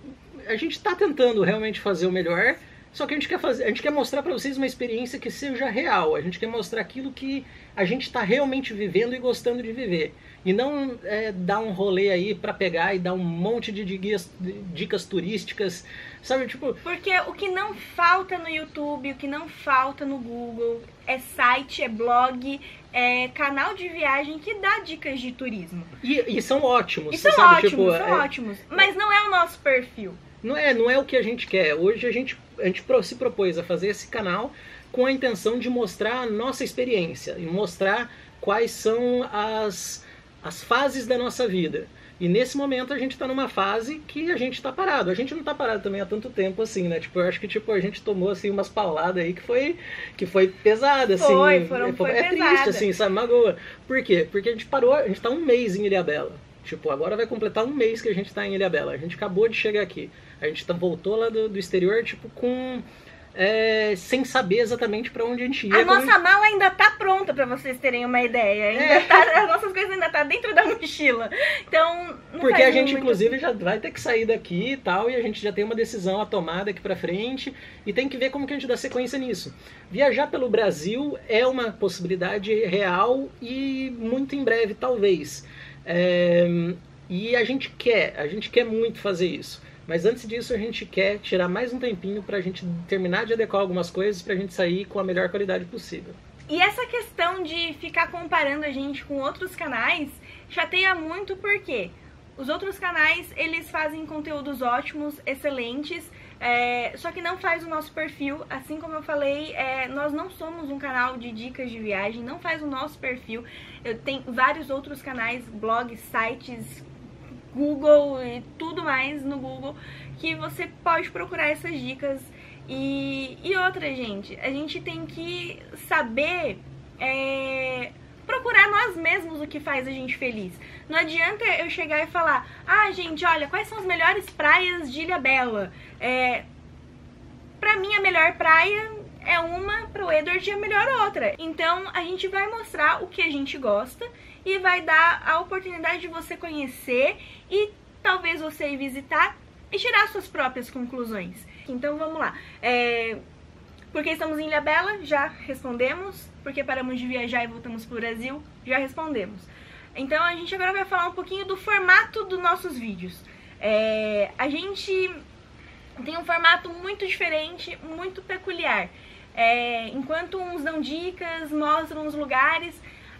a gente tá tentando realmente fazer o melhor, só que a gente quer mostrar pra vocês uma experiência que seja real, a gente quer mostrar aquilo que a gente tá realmente vivendo e gostando de viver. E não dar um rolê aí pra pegar e dar um monte de dicas turísticas, sabe, tipo... Porque o que não falta no YouTube, o que não falta no Google, é site, é blog, é canal de viagem que dá dicas de turismo. E são ótimos. E são sabe, ótimos, tipo, são ótimos. Mas não é o nosso perfil. Não é o que a gente quer. Hoje a gente se propôs a fazer esse canal com a intenção de mostrar a nossa experiência e mostrar quais são as fases da nossa vida. E nesse momento a gente tá numa fase que a gente tá parado. A gente não tá parado também há tanto tempo assim, né? Tipo, eu acho que tipo, a gente tomou assim umas pauladas aí que foi pesada, assim. Foi triste, assim, sabe? Magoa. Por quê? Porque a gente parou, a gente tá um mês em Ilhabela. Tipo, agora vai completar um mês que a gente tá em Ilhabela. A gente acabou de chegar aqui. A gente voltou lá do exterior, tipo, sem saber exatamente pra onde a gente ia. A nossa mala ainda tá pronta, pra vocês terem uma ideia. As nossas coisas ainda tá dentro da mochila. Então, não porque a gente, inclusive, já vai ter que sair daqui e tal, e a gente já tem uma decisão a tomar daqui pra frente, e tem que ver como que a gente dá sequência nisso. Viajar pelo Brasil é uma possibilidade real e muito em breve, talvez. E a gente quer muito fazer isso. Mas antes disso a gente quer tirar mais um tempinho pra gente terminar de adequar algumas coisas pra gente sair com a melhor qualidade possível. E essa questão de ficar comparando a gente com outros canais chateia muito porque os outros canais, eles fazem conteúdos ótimos, excelentes, só que não faz o nosso perfil. Assim como eu falei, nós não somos um canal de dicas de viagem, não faz o nosso perfil. Tem vários outros canais, blogs, sites, Google e tudo mais no Google que você pode procurar essas dicas. E outra, gente, a gente tem que saber procurar nós mesmos o que faz a gente feliz. Não adianta eu chegar e falar: ah, gente, olha, quais são as melhores praias de Ilhabela? Pra mim, a melhor praia é uma, pro Edward a melhor outra. Então, a gente vai mostrar o que a gente gosta e vai dar a oportunidade de você conhecer e talvez você ir visitar e tirar suas próprias conclusões. Então, vamos lá. Por que estamos em Ilhabela? Já respondemos. Por que paramos de viajar e voltamos pro Brasil? Já respondemos. Então, a gente agora vai falar um pouquinho do formato dos nossos vídeos. A gente tem um formato muito diferente, muito peculiar. Enquanto uns dão dicas, mostram os lugares,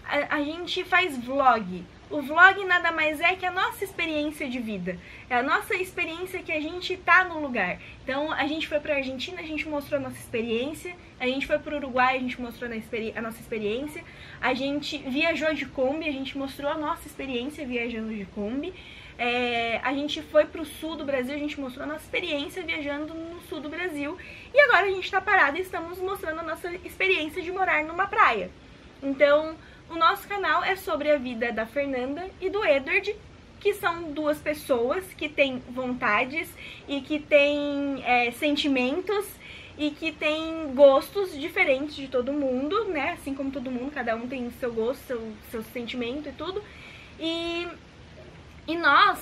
a gente faz vlog. O vlog nada mais é que a nossa experiência de vida. É a nossa experiência que a gente tá no lugar. Então, a gente foi pra Argentina, a gente mostrou a nossa experiência. A gente foi pro Uruguai, a gente mostrou a nossa experiência. A gente viajou de Kombi, a gente mostrou a nossa experiência viajando de Kombi. A gente foi pro sul do Brasil, a gente mostrou a nossa experiência viajando no sul do Brasil. E agora a gente tá parado e estamos mostrando a nossa experiência de morar numa praia. Então, o nosso canal é sobre a vida da Fernanda e do Edward, que são duas pessoas que têm vontades e que têm sentimentos e que têm gostos diferentes de todo mundo, né? Assim como todo mundo, cada um tem seu gosto, seu sentimento e tudo. E nós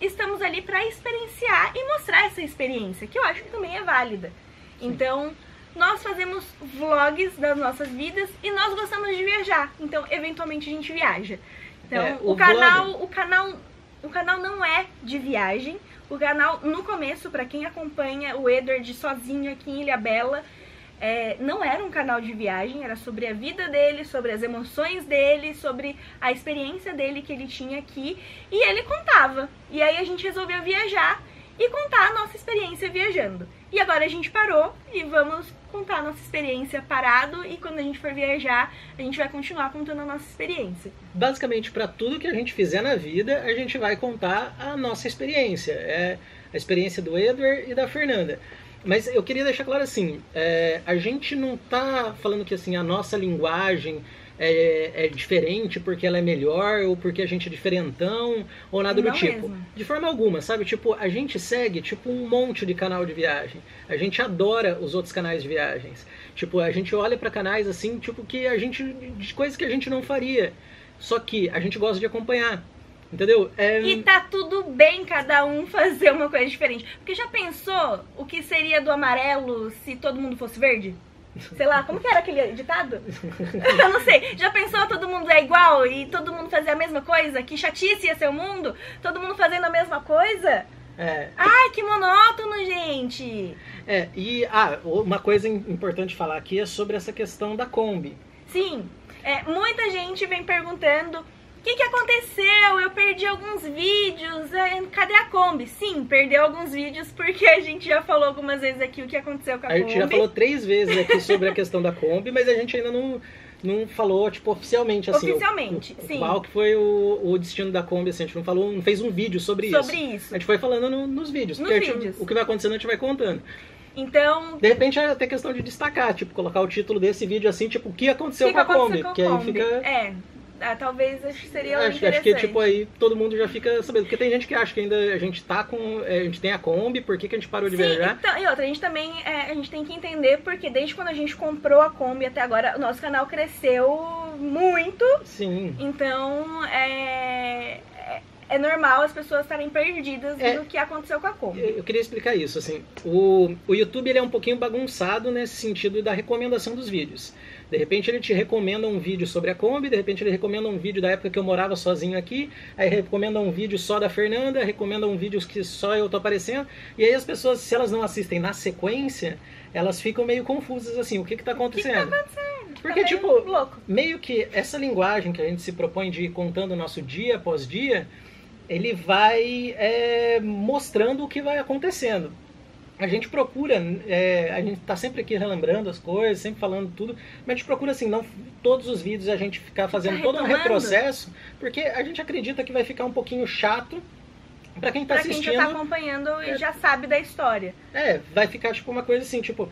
estamos ali para experienciar e mostrar essa experiência, que eu acho que também é válida. Então, nós fazemos vlogs das nossas vidas e nós gostamos de viajar. Então, eventualmente, a gente viaja. Então, o canal não é de viagem. O canal, no começo, para quem acompanha o Edward sozinho aqui em Ilhabela, não era um canal de viagem, era sobre a vida dele, sobre as emoções dele, sobre a experiência dele que ele tinha aqui. E ele contava. E aí a gente resolveu viajar e contar a nossa experiência viajando. E agora a gente parou e vamos contar a nossa experiência parado, e quando a gente for viajar, a gente vai continuar contando a nossa experiência. Basicamente, para tudo que a gente fizer na vida, a gente vai contar a nossa experiência. A experiência do Edward e da Fernanda. Mas eu queria deixar claro assim, a gente não tá falando que assim, a nossa linguagem é diferente porque ela é melhor, ou porque a gente é diferentão, ou nada do tipo. Mesmo. De forma alguma, sabe? Tipo, a gente segue tipo um monte de canal de viagem. A gente adora os outros canais de viagens. Tipo, a gente olha pra canais assim, tipo, de coisas que a gente não faria. Só que a gente gosta de acompanhar. Entendeu? E tá tudo bem cada um fazer uma coisa diferente. Porque já pensou o que seria do amarelo se todo mundo fosse verde? Sei lá, como que era aquele ditado? Eu não sei. Já pensou todo mundo é igual e todo mundo fazer a mesma coisa? Que chatice ia ser o mundo? Todo mundo fazendo a mesma coisa? Ai, que monótono, gente! E uma coisa importante falar aqui é sobre essa questão da Kombi. Sim, muita gente vem perguntando: o que aconteceu? Eu perdi alguns vídeos, cadê a Kombi? Sim, perdeu alguns vídeos porque a gente já falou algumas vezes aqui o que aconteceu com a Kombi. A gente já falou 3 vezes aqui sobre a questão da Kombi, mas a gente ainda não falou, tipo, oficialmente, assim. Oficialmente, sim. Qual que foi o destino da Kombi, assim, a gente não fez um vídeo sobre isso. A gente foi falando nos vídeos. O que vai acontecendo a gente vai contando. Então, de repente é até questão de destacar, tipo, colocar o título desse vídeo assim, tipo, o que aconteceu com a Kombi, porque aí fica... talvez acho que seria interessante. Acho que tipo aí todo mundo já fica sabendo, porque tem gente que acha que ainda a gente tá com, a gente tem a Kombi, por que a gente parou de viajar? Então, e outra, a gente também, a gente tem que entender porque desde quando a gente comprou a Kombi até agora, o nosso canal cresceu muito. Sim. Então, é normal as pessoas estarem perdidas do que aconteceu com a Kombi. Eu queria explicar isso, assim, o YouTube ele é um pouquinho bagunçado nesse sentido da recomendação dos vídeos. De repente ele te recomenda um vídeo sobre a Kombi, de repente ele recomenda um vídeo da época que eu morava sozinho aqui, aí recomenda um vídeo só da Fernanda, recomenda um vídeo que só eu tô aparecendo, e aí as pessoas, se elas não assistem na sequência, elas ficam meio confusas assim, o que tá acontecendo? Porque, tá tipo, louco. meio que essa linguagem que a gente se propõe de ir contando o nosso dia após dia, ele vai mostrando o que vai acontecendo. A gente procura, a gente tá sempre aqui relembrando as coisas, sempre falando tudo, mas a gente procura, assim, não todos os vídeos a gente ficar fazendo todo um retrocesso, porque a gente acredita que vai ficar um pouquinho chato pra quem tá assistindo. Pra quem já tá acompanhando e já sabe da história. Vai ficar, tipo, uma coisa assim, tipo...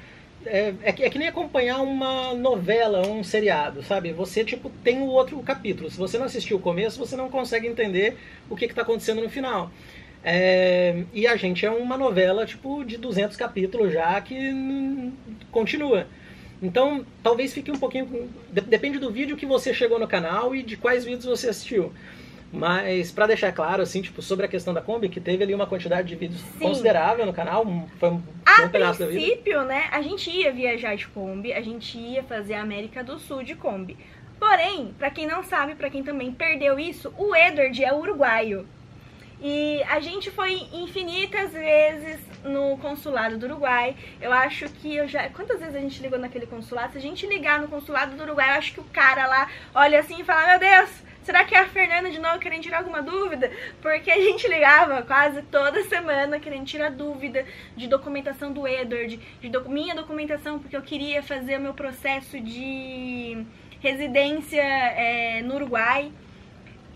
É que nem acompanhar uma novela, um seriado, sabe? Você, tipo, tem o outro capítulo. Se você não assistiu o começo, você não consegue entender o que tá acontecendo no final. E a gente é uma novela, tipo, de 200 capítulos já, que continua. Então, talvez fique um pouquinho... Depende do vídeo que você chegou no canal e de quais vídeos você assistiu. Mas, pra deixar claro, assim, tipo, sobre a questão da Kombi, que teve ali uma quantidade de vídeos considerável no canal, foi um pedaço da vida. A princípio, né, a gente ia viajar de Kombi, a gente ia fazer a América do Sul de Kombi. Porém, pra quem não sabe, pra quem também perdeu isso, o Edward é uruguaio. E a gente foi infinitas vezes no consulado do Uruguai. Eu acho que quantas vezes a gente ligou naquele consulado? Se a gente ligar no consulado do Uruguai, eu acho que o cara lá olha assim e fala: meu Deus, será que é a Fernanda de novo querendo tirar alguma dúvida? Porque a gente ligava quase toda semana querendo tirar dúvida de documentação do Edward, minha documentação, porque eu queria fazer o meu processo de residência no Uruguai.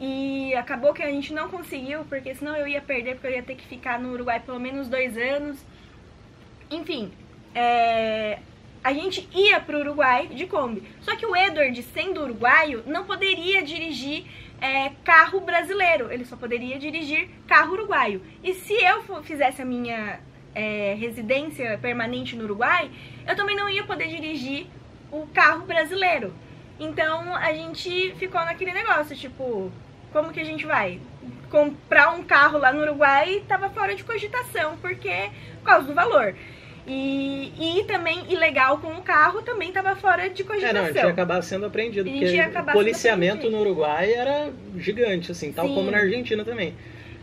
E acabou que a gente não conseguiu, porque senão eu ia perder, porque eu ia ter que ficar no Uruguai pelo menos 2 anos. Enfim, a gente ia pro Uruguai de Kombi. Só que o Edward, sendo uruguaio, não poderia dirigir carro brasileiro. Ele só poderia dirigir carro uruguaio. E se eu fizesse a minha residência permanente no Uruguai, eu também não ia poder dirigir o carro brasileiro. Então a gente ficou naquele negócio, tipo, como que a gente vai comprar um carro lá no Uruguai? E tava fora de cogitação, porque por causa do valor. E também ilegal com o carro também estava fora de cogitação. Não, a gente ia acabar sendo apreendido, porque o policiamento no Uruguai era gigante, assim, tal como na Argentina também.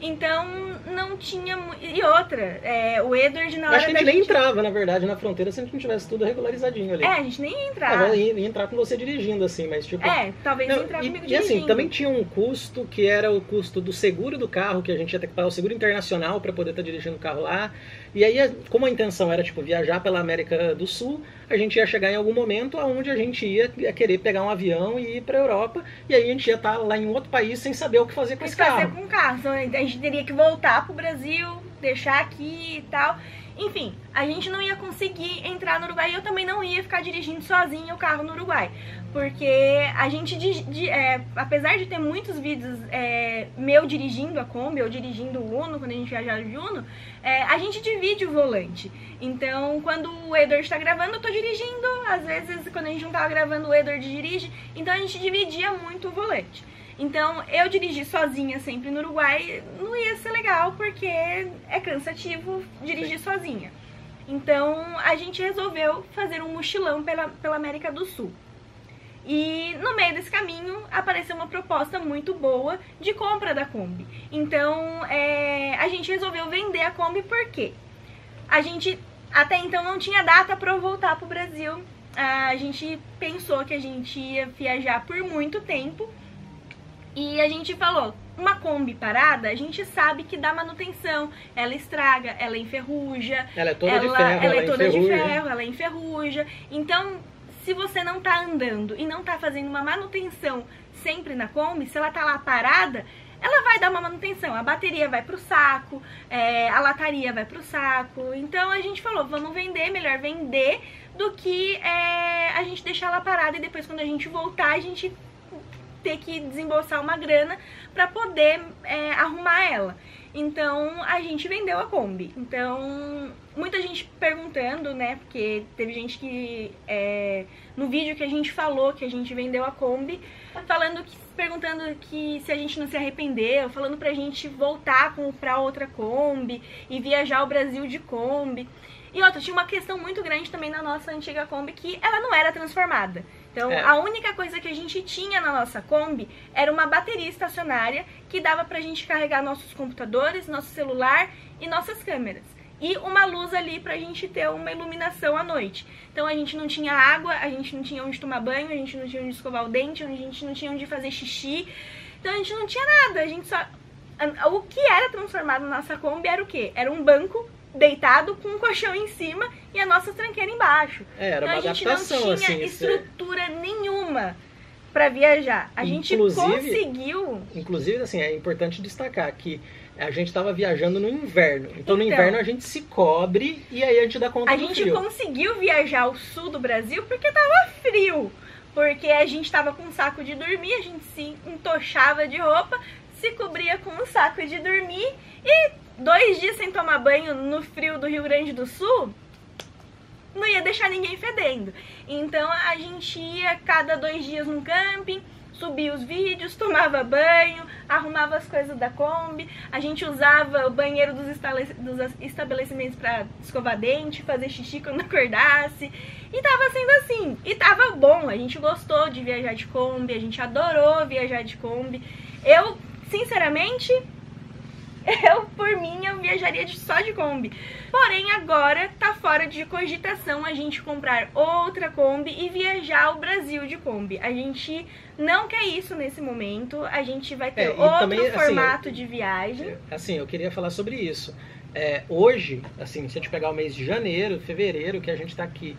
Então não tinha... E outra, o Edward na hora acho que a gente nem entrava, na verdade, na fronteira se a gente não tivesse tudo regularizadinho ali. A gente nem ia entrar. Ia entrar com você dirigindo, assim, mas tipo... talvez entrar comigo dirigindo. E assim, também tinha um custo, que era o custo do seguro do carro, que a gente ia ter que pagar o seguro internacional para poder estar dirigindo o carro lá. E aí, como a intenção era, tipo, viajar pela América do Sul, a gente ia chegar em algum momento onde a gente ia querer pegar um avião e ir pra Europa, e aí a gente ia estar lá em outro país sem saber o que fazer com esse carro. Com o carro. Então, a gente teria que voltar pro Brasil, deixar aqui e tal. Enfim, a gente não ia conseguir entrar no Uruguai e eu também não ia ficar dirigindo sozinha o carro no Uruguai. Porque a gente, apesar de ter muitos vídeos meu dirigindo a Kombi ou dirigindo o Uno, quando a gente viajava de Uno, a gente divide o volante. Então, quando o Edward está gravando, eu tô dirigindo. Às vezes, quando a gente não tava gravando, o Edward dirige. Então, a gente dividia muito o volante. Então, eu dirigir sozinha sempre no Uruguai não ia ser legal, porque é cansativo dirigir sozinha. Então, a gente resolveu fazer um mochilão pela América do Sul. E no meio desse caminho apareceu uma proposta muito boa de compra da Kombi. Então a gente resolveu vender a Kombi porque a gente até então não tinha data para eu voltar pro Brasil. A gente pensou que a gente ia viajar por muito tempo e a gente falou, uma Kombi parada, a gente sabe que dá manutenção, ela estraga, ela enferruja, ela é toda de ferro, ela é toda de ferro, ela enferruja. Então, se você não tá andando e não tá fazendo uma manutenção sempre na Kombi, se ela tá lá parada, ela vai dar uma manutenção. A bateria vai pro saco, a lataria vai pro saco. Então a gente falou, vamos vender, melhor vender do que a gente deixar ela parada e depois quando a gente voltar a gente ter que desembolsar uma grana pra poder arrumar ela. Então a gente vendeu a Kombi. Então muita gente perguntando, né, porque teve gente que no vídeo que a gente falou que a gente vendeu a Kombi, perguntando que se a gente não se arrependeu, falando pra gente voltar a comprar outra Kombi e viajar o Brasil de Kombi. E outra, tinha uma questão muito grande também na nossa antiga Kombi, que ela não era transformada. Então, a única coisa que a gente tinha na nossa Kombi era uma bateria estacionária que dava pra gente carregar nossos computadores, nosso celular e nossas câmeras. e uma luz ali pra gente ter uma iluminação à noite. Então a gente não tinha água, a gente não tinha onde tomar banho, a gente não tinha onde escovar o dente, a gente não tinha onde fazer xixi. Então a gente não tinha nada, a gente só... O que era transformado na nossa Kombi era o quê? Era um banco deitado com um colchão em cima e a nossa tranqueira embaixo. Era então uma a gente adaptação, não tinha assim, estrutura nenhuma pra viajar. A gente conseguiu... Inclusive, assim, é importante destacar que a gente estava viajando no inverno. Então no inverno a gente se cobre e aí a gente dá conta do frio. A gente conseguiu viajar ao sul do Brasil porque tava frio. Porque a gente tava com um saco de dormir, a gente se entochava de roupa, se cobria com um saco de dormir e 2 dias sem tomar banho no frio do Rio Grande do Sul não ia deixar ninguém fedendo. Então a gente ia cada 2 dias num camping, subia os vídeos, tomava banho, arrumava as coisas da Kombi, a gente usava o banheiro dos estabelecimentos para escovar dente, fazer xixi quando acordasse. E tava sendo assim, e tava bom, a gente gostou de viajar de Kombi, a gente adorou viajar de Kombi. Eu, sinceramente, por mim, eu viajaria só de Kombi. Porém, agora tá fora de cogitação a gente comprar outra Kombi e viajar o Brasil de Kombi. A gente não quer isso nesse momento, a gente vai ter outro também, formato de viagem. Assim, eu queria falar sobre isso. Hoje, assim, se a gente pegar o mês de janeiro, fevereiro, que a gente tá aqui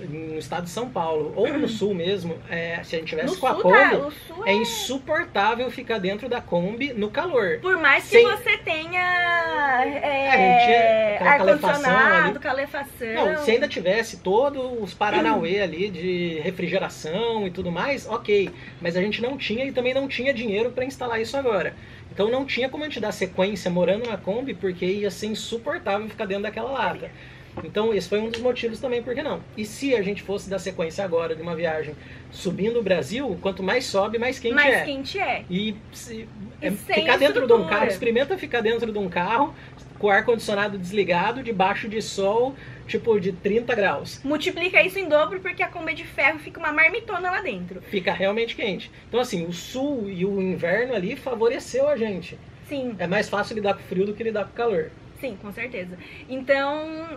no estado de São Paulo, ou no sul mesmo, se a gente tivesse com a Kombi, é insuportável ficar dentro da Kombi no calor. Por mais que você tenha ar-condicionado, calefação. Não, se ainda tivesse todos os paranauê ali de refrigeração e tudo mais, ok. Mas a gente não tinha e também não tinha dinheiro para instalar isso agora. Então não tinha como a gente dar sequência morando na Kombi, porque ia ser insuportável ficar dentro daquela lata. Então esse foi um dos motivos também, por que não? E se a gente fosse dar sequência agora de uma viagem subindo o Brasil, quanto mais sobe, mais quente é. Mais quente é. E ficar dentro de um carro, experimenta ficar dentro de um carro com o ar-condicionado desligado, debaixo de sol, tipo de 30 graus. Multiplica isso em dobro porque a Kombi é de ferro, fica uma marmitona lá dentro. Fica realmente quente. Então assim, o sul e o inverno ali favoreceu a gente. Sim. É mais fácil lidar com o frio do que lidar com o calor. Sim, com certeza. Então,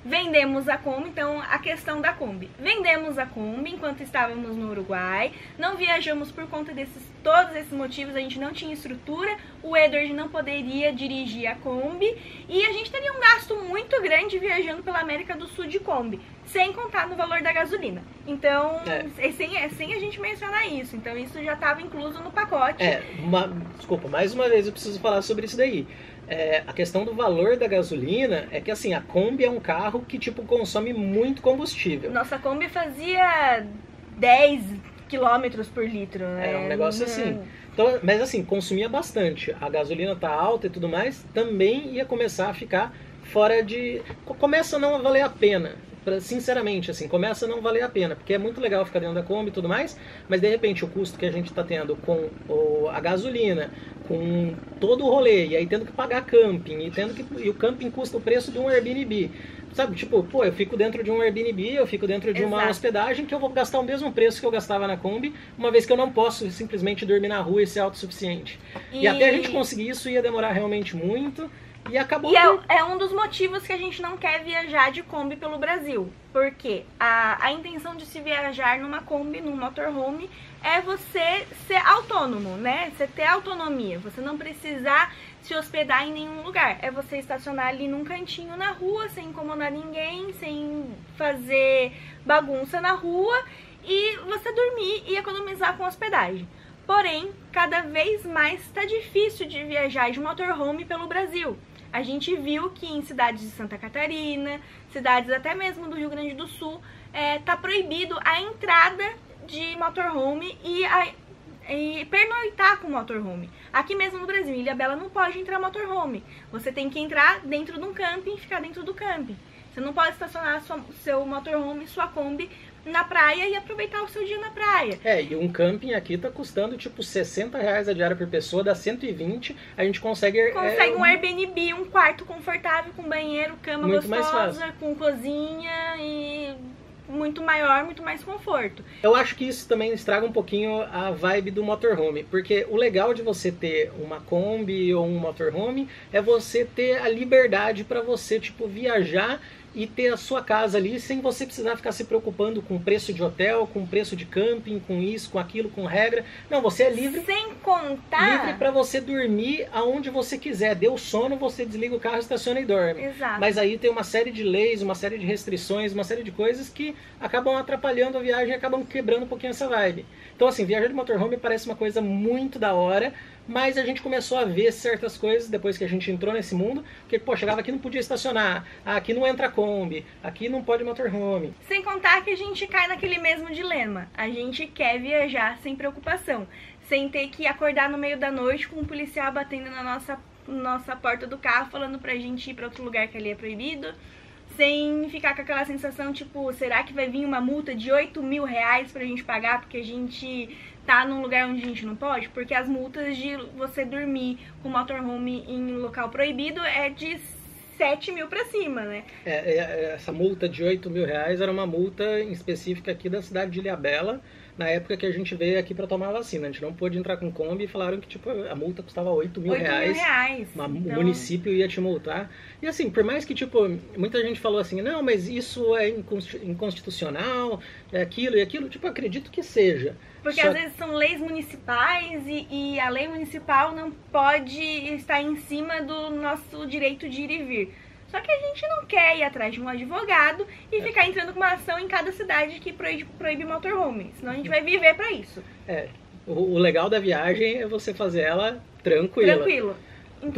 vendemos a Kombi. Então, a questão da Kombi. Vendemos a Kombi enquanto estávamos no Uruguai. Não viajamos por conta todos esses motivos. A gente não tinha estrutura. O Edward não poderia dirigir a Kombi. E a gente teria um gasto muito grande viajando pela América do Sul de Kombi. Sem contar no valor da gasolina. Então, sem a gente mencionar isso. Então, isso já estava incluso no pacote. Desculpa, mais uma vez eu preciso falar sobre isso daí. A questão do valor da gasolina é que assim, a Kombi é um carro que tipo consome muito combustível. Nossa Kombi fazia 10 km por litro, né? É um negócio assim. Então, mas assim, consumia bastante. A gasolina tá alta e tudo mais, também ia começar a ficar fora de... Começa a não valer a pena. Sinceramente, assim, começa a não valer a pena, porque é muito legal ficar dentro da Kombi e tudo mais, mas de repente o custo que a gente está tendo com a gasolina, com todo o rolê, e aí tendo que pagar camping, e o camping custa o preço de um Airbnb. Sabe, tipo, eu fico dentro de um Airbnb, eu fico dentro de uma hospedagem que eu vou gastar o mesmo preço que eu gastava na Kombi, uma vez que eu não posso simplesmente dormir na rua e ser autossuficiente. E até a gente conseguir isso ia demorar realmente muito. E acabou. E é um dos motivos que a gente não quer viajar de Kombi pelo Brasil. Porque a intenção de se viajar numa Kombi, num motorhome, é você ser autônomo, né? Você ter autonomia. Você não precisar se hospedar em nenhum lugar. É você estacionar ali num cantinho na rua, sem incomodar ninguém, sem fazer bagunça na rua. E você dormir e economizar com hospedagem. Porém, cada vez mais está difícil de viajar de motorhome pelo Brasil. A gente viu que em cidades de Santa Catarina, cidades até mesmo do Rio Grande do Sul, tá proibido a entrada de motorhome e pernoitar com motorhome. Aqui mesmo no Brasil, em Ilhabela, não pode entrar motorhome. Você tem que entrar dentro de um camping e ficar dentro do camping. Você não pode estacionar seu motorhome, sua Kombi, na praia e aproveitar o seu dia na praia. E um camping aqui tá custando tipo R$60 a diária por pessoa, dá 120, a gente consegue... Consegue um Airbnb, um quarto confortável, com banheiro, cama muito gostosa, com cozinha e muito maior, muito mais conforto. Eu acho que isso também estraga um pouquinho a vibe do motorhome, porque o legal de você ter uma Kombi ou um motorhome é você ter a liberdade para você, tipo, viajar e ter a sua casa ali sem você precisar ficar se preocupando com preço de hotel, com preço de camping, com isso, com aquilo, com regra. Não, você é livre. Sem contar... Livre para você dormir aonde você quiser. Deu sono, você desliga o carro, estaciona e dorme. Exato. Mas aí tem uma série de leis, uma série de restrições, uma série de coisas que acabam atrapalhando a viagem e acabam quebrando um pouquinho essa vibe. Então assim, viajar de motorhome parece uma coisa muito da hora, mas a gente começou a ver certas coisas depois que a gente entrou nesse mundo, porque, pô, chegava aqui não podia estacionar, aqui não entra Kombi, aqui não pode motorhome. Sem contar que a gente cai naquele mesmo dilema. A gente quer viajar sem preocupação, sem ter que acordar no meio da noite com um policial batendo na nossa porta do carro, falando pra gente ir pra outro lugar que ali é proibido, sem ficar com aquela sensação, tipo, será que vai vir uma multa de 8 mil reais pra gente pagar porque a gente tá num lugar onde a gente não pode? Porque as multas de você dormir com motorhome em local proibido é de 7 mil pra cima, né? Essa multa de 8 mil reais era uma multa específica aqui da cidade de Ilhabela, na época que a gente veio aqui para tomar a vacina. A gente não pôde entrar com Kombi e falaram que tipo, a multa custava 8 mil reais. Então... O município ia te multar. E assim, por mais que tipo, muita gente falou assim, não, mas isso é inconstitucional, é aquilo e aquilo, tipo, eu acredito que seja. Porque às vezes são leis municipais e a lei municipal não pode estar em cima do nosso direito de ir e vir. Só que a gente não quer ir atrás de um advogado e ficar entrando com uma ação em cada cidade que proíbe motorhome. Senão a gente vai viver pra isso. O legal da viagem é você fazer ela tranquila. Tranquilo. Então...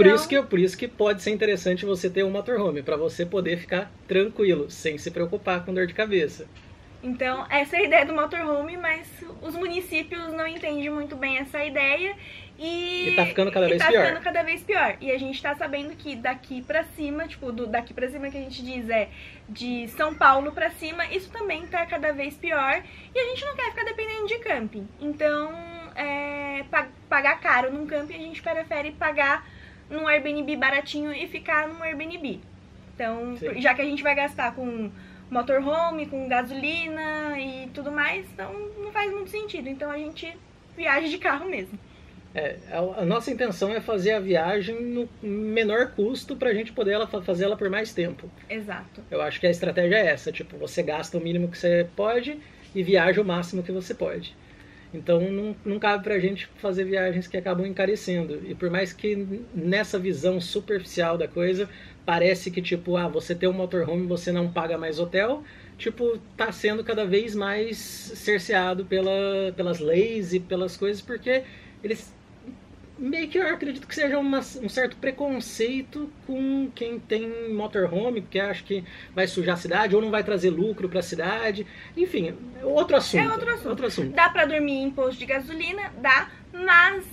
Por isso que pode ser interessante você ter um motorhome, pra você poder ficar tranquilo, sem se preocupar com dor de cabeça. Então, essa é a ideia do motorhome, mas os municípios não entendem muito bem essa ideia e tá ficando cada vez pior. Ficando cada vez pior. E a gente tá sabendo que daqui pra cima, tipo, daqui pra cima que a gente diz é de São Paulo pra cima, isso também tá cada vez pior e a gente não quer ficar dependendo de camping. Então, pagar caro num camping, a gente prefere pagar num Airbnb baratinho e ficar num Airbnb. Então, sim, já que a gente vai gastar com motorhome, com gasolina e tudo mais, então não faz muito sentido. Então a gente viaja de carro mesmo. A nossa intenção é fazer a viagem no menor custo pra gente poder fazer ela por mais tempo. Exato. Eu acho que a estratégia é essa, tipo, você gasta o mínimo que você pode e viaja o máximo que você pode. Então não cabe pra gente fazer viagens que acabam encarecendo. E por mais que nessa visão superficial da coisa, parece que tipo, você tem um motorhome, você não paga mais hotel, tipo, tá sendo cada vez mais cerceado pelas leis e pelas coisas, porque eles meio que eu acredito que seja um certo preconceito com quem tem motorhome, porque acha que vai sujar a cidade ou não vai trazer lucro para a cidade. Enfim, outro assunto. Outro assunto. Dá para dormir em posto de gasolina? Dá, mas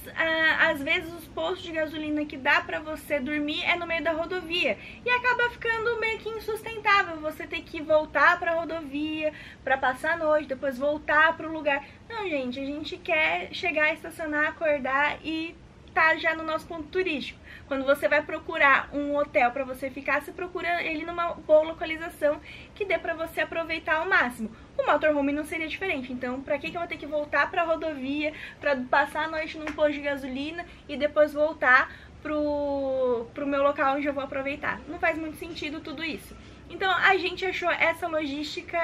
às vezes os postos de gasolina que dá para você dormir é no meio da rodovia e acaba ficando meio que insustentável você ter que voltar para a rodovia para passar a noite, depois voltar para o lugar. Não, gente, a gente quer chegar, estacionar, acordar e tá já no nosso ponto turístico. Quando você vai procurar um hotel para você ficar, você procura ele numa boa localização que dê para você aproveitar ao máximo. O motorhome não seria diferente. Então, para que eu vou ter que voltar para a rodovia para passar a noite num posto de gasolina e depois voltar pro meu local onde eu vou aproveitar? Não faz muito sentido tudo isso. Então, a gente achou essa logística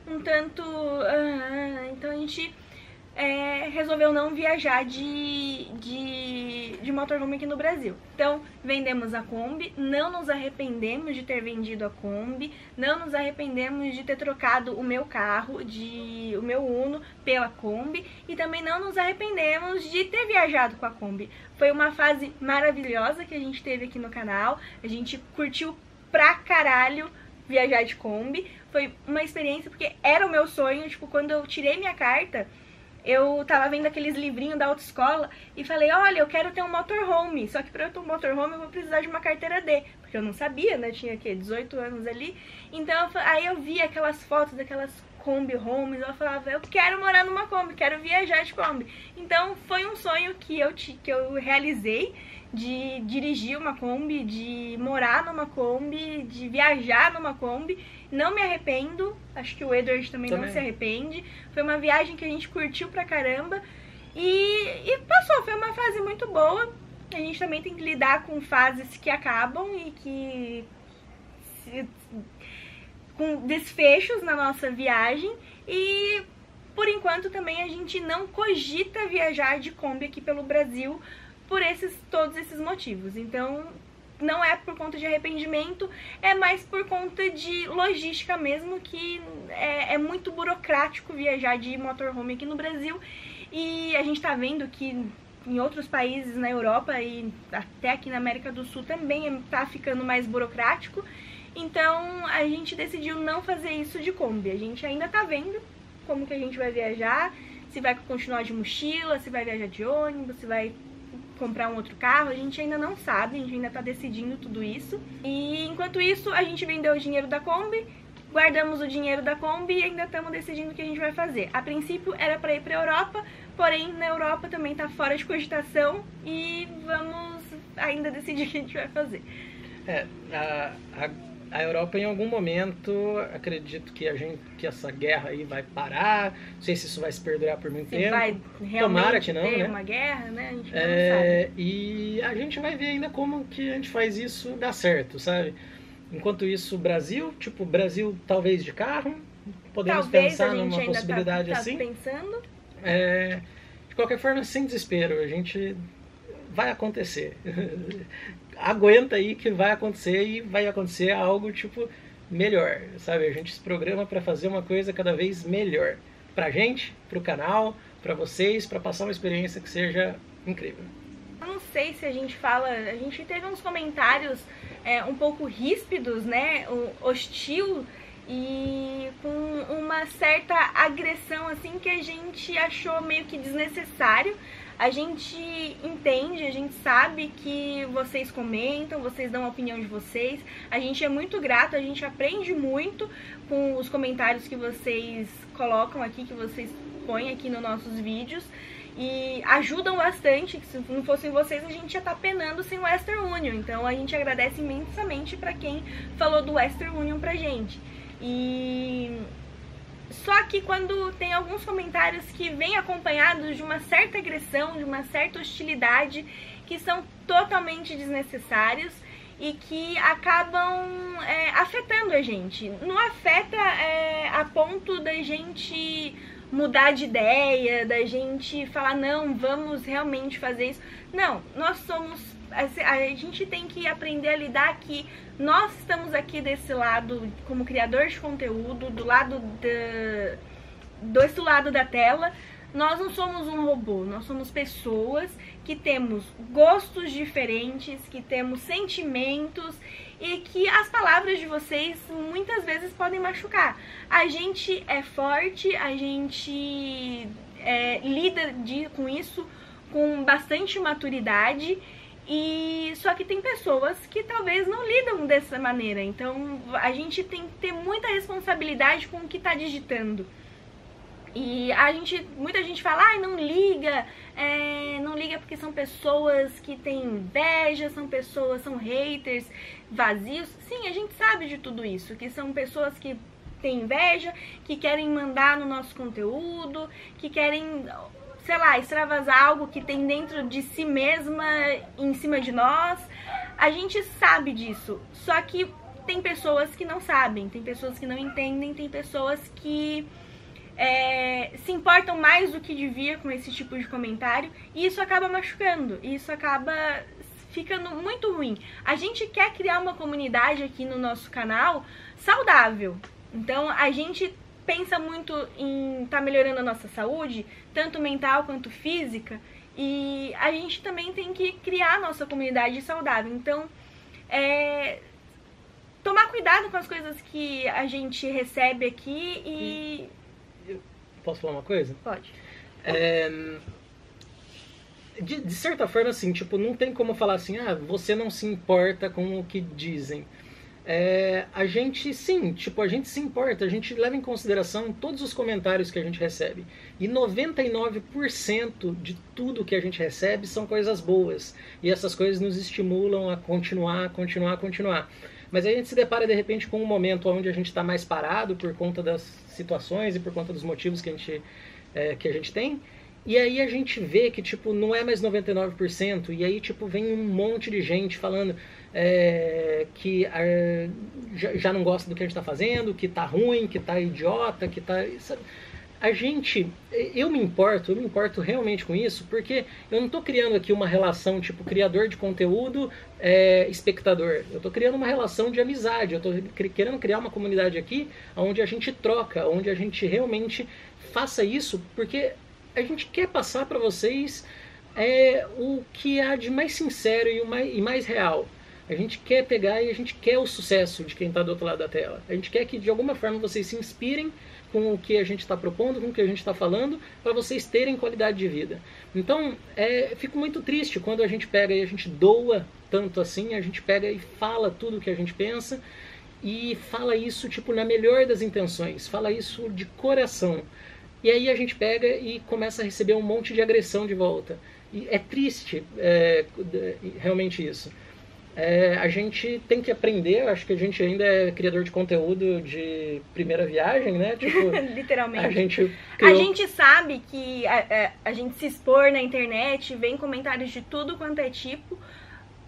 um tanto... então, a gente resolveu não viajar de motorhome aqui no Brasil. Então, vendemos a Kombi, não nos arrependemos de ter vendido a Kombi, não nos arrependemos de ter trocado o meu carro, o meu Uno, pela Kombi, e também não nos arrependemos de ter viajado com a Kombi. Foi uma fase maravilhosa que a gente teve aqui no canal, a gente curtiu pra caralho viajar de Kombi, foi uma experiência porque era o meu sonho, tipo, quando eu tirei minha carta, eu tava vendo aqueles livrinhos da autoescola e falei, olha, eu quero ter um motorhome, só que pra eu ter um motorhome eu vou precisar de uma carteira D, porque eu não sabia, né? Tinha, 18 anos ali. Então, aí eu via aquelas fotos daquelas Kombi homes, eu falava, eu quero morar numa Kombi, quero viajar de Kombi. Então, foi um sonho que eu realizei, de dirigir uma Kombi, de morar numa Kombi, de viajar numa Kombi. Não me arrependo, acho que o Edward também não se arrepende. Foi uma viagem que a gente curtiu pra caramba e passou, foi uma fase muito boa. A gente também tem que lidar com fases que acabam e que com desfechos na nossa viagem, e por enquanto também a gente não cogita viajar de Kombi aqui pelo Brasil por todos esses motivos. Então não é por conta de arrependimento, é mais por conta de logística mesmo, que é muito burocrático viajar de motorhome aqui no Brasil, e a gente tá vendo que em outros países na Europa e até aqui na América do Sul também tá ficando mais burocrático. Então a gente decidiu não fazer isso de Kombi. A gente ainda tá vendo como que a gente vai viajar, se vai continuar de mochila, se vai viajar de ônibus, se vai comprar um outro carro. A gente ainda não sabe, a gente ainda tá decidindo tudo isso. E enquanto isso, a gente vendeu o dinheiro da Kombi, guardamos o dinheiro da Kombi e ainda estamos decidindo o que a gente vai fazer. A princípio era para ir para a Europa, porém na Europa também tá fora de cogitação e vamos ainda decidir o que a gente vai fazer. A Europa em algum momento, acredito que essa guerra aí vai parar, não sei se isso vai se perdurar por muito tempo. Vai realmente tomara que não, ter né? uma guerra, né? A gente não sabe. E a gente vai ver ainda como que a gente faz isso dar certo, sabe? Enquanto isso, Brasil talvez de carro, podemos pensar numa possibilidade assim. Pensando. De qualquer forma, sem desespero, a gente vai acontecer. Aguenta aí que vai acontecer, e vai acontecer algo melhor, sabe? A gente se programa para fazer uma coisa cada vez melhor pra gente, pro canal, pra vocês, pra passar uma experiência que seja incrível. Eu não sei se a gente teve uns comentários um pouco ríspidos, né? Hostil e com uma certa agressão assim que a gente achou meio que desnecessário. A gente entende, a gente sabe que vocês comentam, vocês dão a opinião de vocês. A gente é muito grato, a gente aprende muito com os comentários que vocês colocam aqui, que vocês põem aqui nos nossos vídeos. E ajudam bastante, que se não fossem vocês a gente ia estar penando sem o Western Union. Então a gente agradece imensamente para quem falou do Western Union pra gente. Só que quando tem alguns comentários que vêm acompanhados de uma certa agressão, de uma certa hostilidade, que são totalmente desnecessários e que acabam afetando a gente. Não afeta a ponto da gente mudar de ideia, da gente falar, não, vamos realmente fazer isso. Não, nós somos... A gente tem que aprender a lidar que nós estamos aqui desse lado como criador de conteúdo, desse lado da tela. Nós não somos um robô, nós somos pessoas que temos gostos diferentes, que temos sentimentos e que as palavras de vocês muitas vezes podem machucar. A gente é forte, a gente lida com isso com bastante maturidade. E só que tem pessoas que talvez não lidam dessa maneira. Então a gente tem que ter muita responsabilidade com o que está digitando. E muita gente fala, não liga, não liga porque são pessoas que têm inveja, são haters vazios. Sim, a gente sabe de tudo isso, que são pessoas que têm inveja, que querem mandar no nosso conteúdo, que querem, sei lá, extravasar algo que tem dentro de si mesma em cima de nós. A gente sabe disso, só que tem pessoas que não sabem, tem pessoas que não entendem, tem pessoas que se importam mais do que devia com esse tipo de comentário, e isso acaba machucando, e isso acaba ficando muito ruim. A gente quer criar uma comunidade aqui no nosso canal saudável, então a gente pensa muito em estar melhorando a nossa saúde, tanto mental quanto física, e a gente também tem que criar a nossa comunidade saudável. Então, tomar cuidado com as coisas que a gente recebe aqui Posso falar uma coisa? Pode. de certa forma, assim, tipo, não tem como falar assim, ah, você não se importa com o que dizem. A gente, sim, tipo, a gente se importa, a gente leva em consideração todos os comentários que a gente recebe. E 99% de tudo que a gente recebe são coisas boas. E essas coisas nos estimulam a continuar. Mas a gente se depara, de repente, com um momento onde a gente está mais parado por conta das situações e por conta dos motivos que a gente tem. E aí a gente vê que, tipo, não é mais 99%. E aí, tipo, vem um monte de gente falando que já não gosta do que a gente está fazendo, que tá ruim, que tá idiota, que tá... Eu me importo realmente com isso, porque eu não estou criando aqui uma relação tipo criador de conteúdo, espectador. Eu estou criando uma relação de amizade, eu estou querendo criar uma comunidade aqui onde a gente troca, onde a gente realmente faça isso, porque a gente quer passar para vocês o que há de mais sincero e mais real. A gente quer pegar e a gente quer o sucesso de quem está do outro lado da tela. A gente quer que de alguma forma vocês se inspirem com o que a gente está propondo, com o que a gente está falando, para vocês terem qualidade de vida. Então, fico muito triste quando a gente pega e a gente doa tanto assim, a gente pega e fala tudo o que a gente pensa, e fala isso tipo na melhor das intenções, fala isso de coração. E aí a gente pega e começa a receber um monte de agressão de volta. E é triste realmente isso. A gente tem que aprender, acho que a gente ainda é criador de conteúdo de primeira viagem, né? Tipo, literalmente. A gente sabe que a gente se expor na internet, vem comentários de tudo quanto é tipo,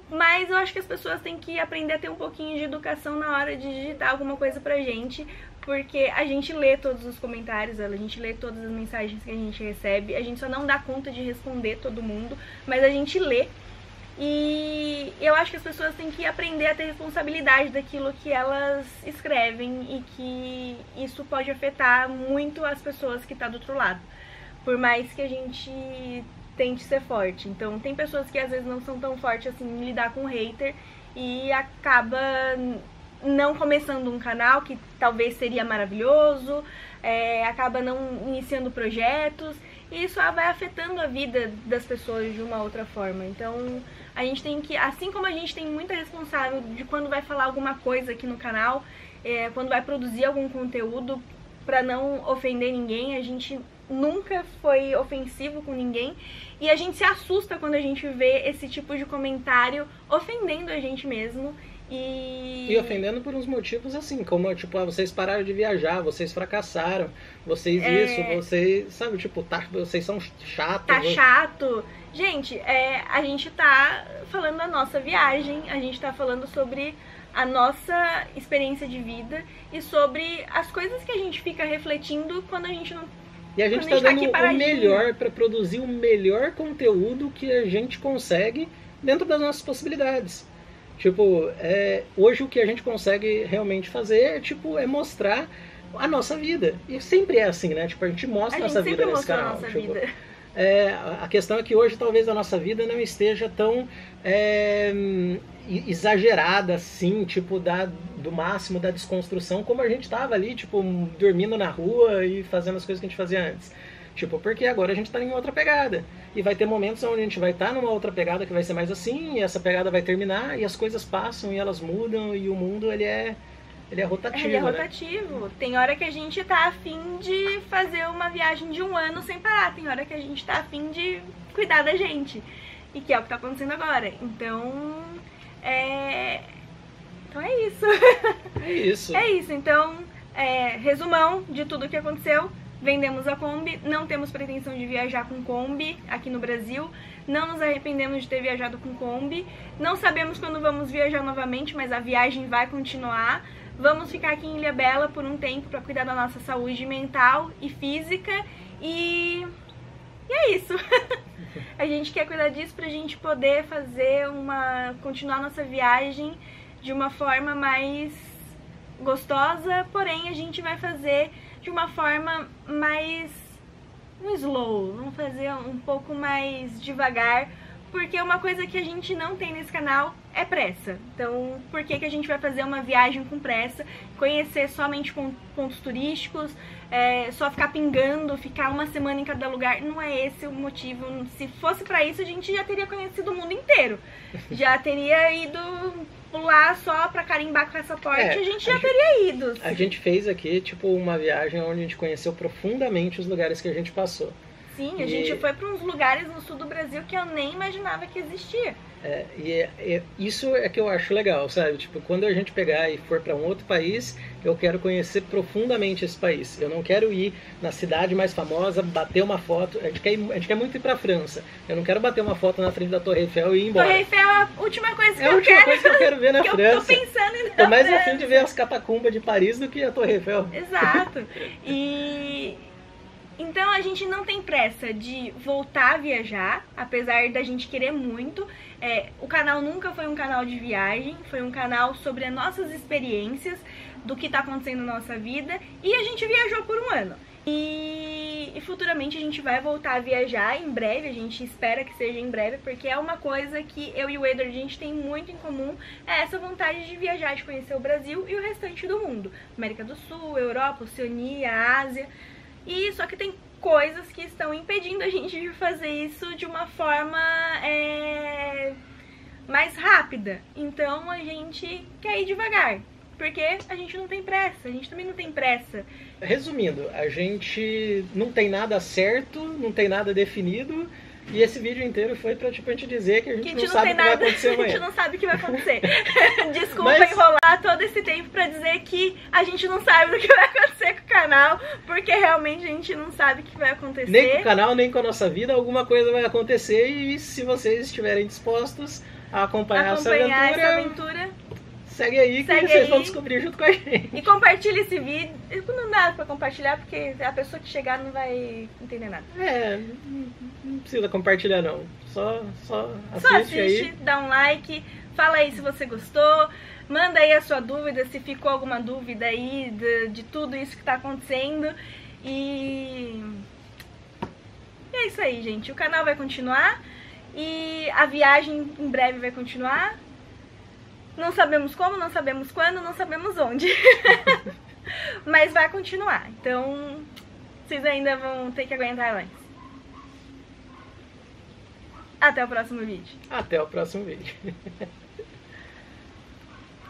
mas eu acho que as pessoas têm que aprender a ter um pouquinho de educação na hora de digitar alguma coisa pra gente, porque a gente lê todos os comentários, a gente lê todas as mensagens que a gente recebe, a gente só não dá conta de responder todo mundo, mas a gente lê. E eu acho que as pessoas têm que aprender a ter responsabilidade daquilo que elas escrevem e que isso pode afetar muito as pessoas que estão do outro lado, por mais que a gente tente ser forte. Então tem pessoas que às vezes não são tão fortes assim em lidar com hater e acaba não começando um canal que talvez seria maravilhoso, acaba não iniciando projetos, e isso vai afetando a vida das pessoas de uma outra forma. Então a gente tem que, assim como a gente tem muita responsável de quando vai falar alguma coisa aqui no canal, quando vai produzir algum conteúdo para não ofender ninguém, a gente nunca foi ofensivo com ninguém, e a gente se assusta quando a gente vê esse tipo de comentário ofendendo a gente mesmo. E ofendendo por uns motivos assim, como tipo, vocês pararam de viajar, vocês fracassaram, vocês isso, vocês, sabe, tipo, vocês são chatos. Tá chato. Gente, a gente tá falando da nossa viagem, a gente tá falando sobre a nossa experiência de vida e sobre as coisas que a gente fica refletindo quando a gente não... E a gente tá dando o melhor para produzir o melhor conteúdo que a gente consegue dentro das nossas possibilidades. Tipo, hoje o que a gente consegue realmente fazer é mostrar a nossa vida. E sempre é assim, né? Tipo, a gente mostra a nossa vida nesse canal. A questão é que hoje talvez a nossa vida não esteja tão exagerada assim, tipo, do máximo da desconstrução, como a gente tava ali, tipo, dormindo na rua e fazendo as coisas que a gente fazia antes. Tipo, porque agora a gente tá em outra pegada. E vai ter momentos onde a gente vai estar numa outra pegada que vai ser mais assim, e essa pegada vai terminar, e as coisas passam, e elas mudam, e o mundo, ele é rotativo, Ele é rotativo. Né? Tem hora que a gente tá afim de fazer uma viagem de 1 ano sem parar. Tem hora que a gente tá afim de cuidar da gente. E que é o que tá acontecendo agora. Então, Então é isso. É isso. É isso. Então, resumão de tudo o que aconteceu. Vendemos a Kombi, não temos pretensão de viajar com Kombi aqui no Brasil, não nos arrependemos de ter viajado com Kombi, não sabemos quando vamos viajar novamente, mas a viagem vai continuar. Vamos ficar aqui em Ilhabela por um tempo para cuidar da nossa saúde mental e física, e é isso. A gente quer cuidar disso pra gente poder continuar nossa viagem de uma forma mais gostosa, porém a gente vai fazer de uma forma mais slow, vamos fazer um pouco mais devagar, porque uma coisa que a gente não tem nesse canal é pressa. Então, por que a gente vai fazer uma viagem com pressa, conhecer somente pontos turísticos, só ficar pingando, ficar uma semana em cada lugar? Não é esse o motivo. Se fosse pra isso, a gente já teria conhecido o mundo inteiro. Já teria ido lá só pra carimbar com essa porta, a gente já teria ido. A gente fez aqui, tipo, uma viagem onde a gente conheceu profundamente os lugares que a gente passou. Sim, a gente foi para uns lugares no sul do Brasil que eu nem imaginava que existia. Isso é que eu acho legal, sabe? Tipo, quando a gente pegar e for para um outro país, eu quero conhecer profundamente esse país. Eu não quero ir na cidade mais famosa, bater uma foto. A gente quer muito ir para a França. Eu não quero bater uma foto na frente da Torre Eiffel e ir embora. Torre Eiffel é a última coisa que eu quero. É a última coisa que eu quero ver na França. Eu tô pensando em Tô mais afim de ver as catacumbas de Paris do que a Torre Eiffel. Exato. Então a gente não tem pressa de voltar a viajar, apesar da gente querer muito. O canal nunca foi um canal de viagem, foi um canal sobre as nossas experiências, do que está acontecendo na nossa vida, e a gente viajou por um ano. E futuramente a gente vai voltar a viajar em breve, a gente espera que seja em breve, porque é uma coisa que eu e o Edward a gente tem muito em comum, é essa vontade de viajar, de conhecer o Brasil e o restante do mundo. América do Sul, Europa, Oceania, Ásia. E só que tem coisas que estão impedindo a gente de fazer isso de uma forma mais rápida. Então a gente quer ir devagar, porque a gente não tem pressa, a gente também não tem pressa. Resumindo, a gente não tem nada certo, não tem nada definido. E esse vídeo inteiro foi pra tipo, a gente dizer que a gente não sabe o que vai acontecer amanhã. A gente não sabe o que vai acontecer. Desculpa enrolar todo esse tempo pra dizer que a gente não sabe o que vai acontecer com o canal, porque realmente a gente não sabe o que vai acontecer. Nem com o canal, nem com a nossa vida, alguma coisa vai acontecer. E se vocês estiverem dispostos a acompanhar essa aventura, segue aí que vocês vão descobrir junto com a gente. E compartilha esse vídeo. Não dá pra compartilhar porque a pessoa que chegar não vai entender nada. Não precisa compartilhar não. Só assiste aí. Dá um like, fala aí se você gostou, manda aí a sua dúvida, se ficou alguma dúvida aí de tudo isso que tá acontecendo. E é isso aí, gente. O canal vai continuar e a viagem em breve vai continuar. Não sabemos como, não sabemos quando, não sabemos onde. Mas vai continuar. Então, vocês ainda vão ter que aguentar mais. Até o próximo vídeo. Até o próximo vídeo.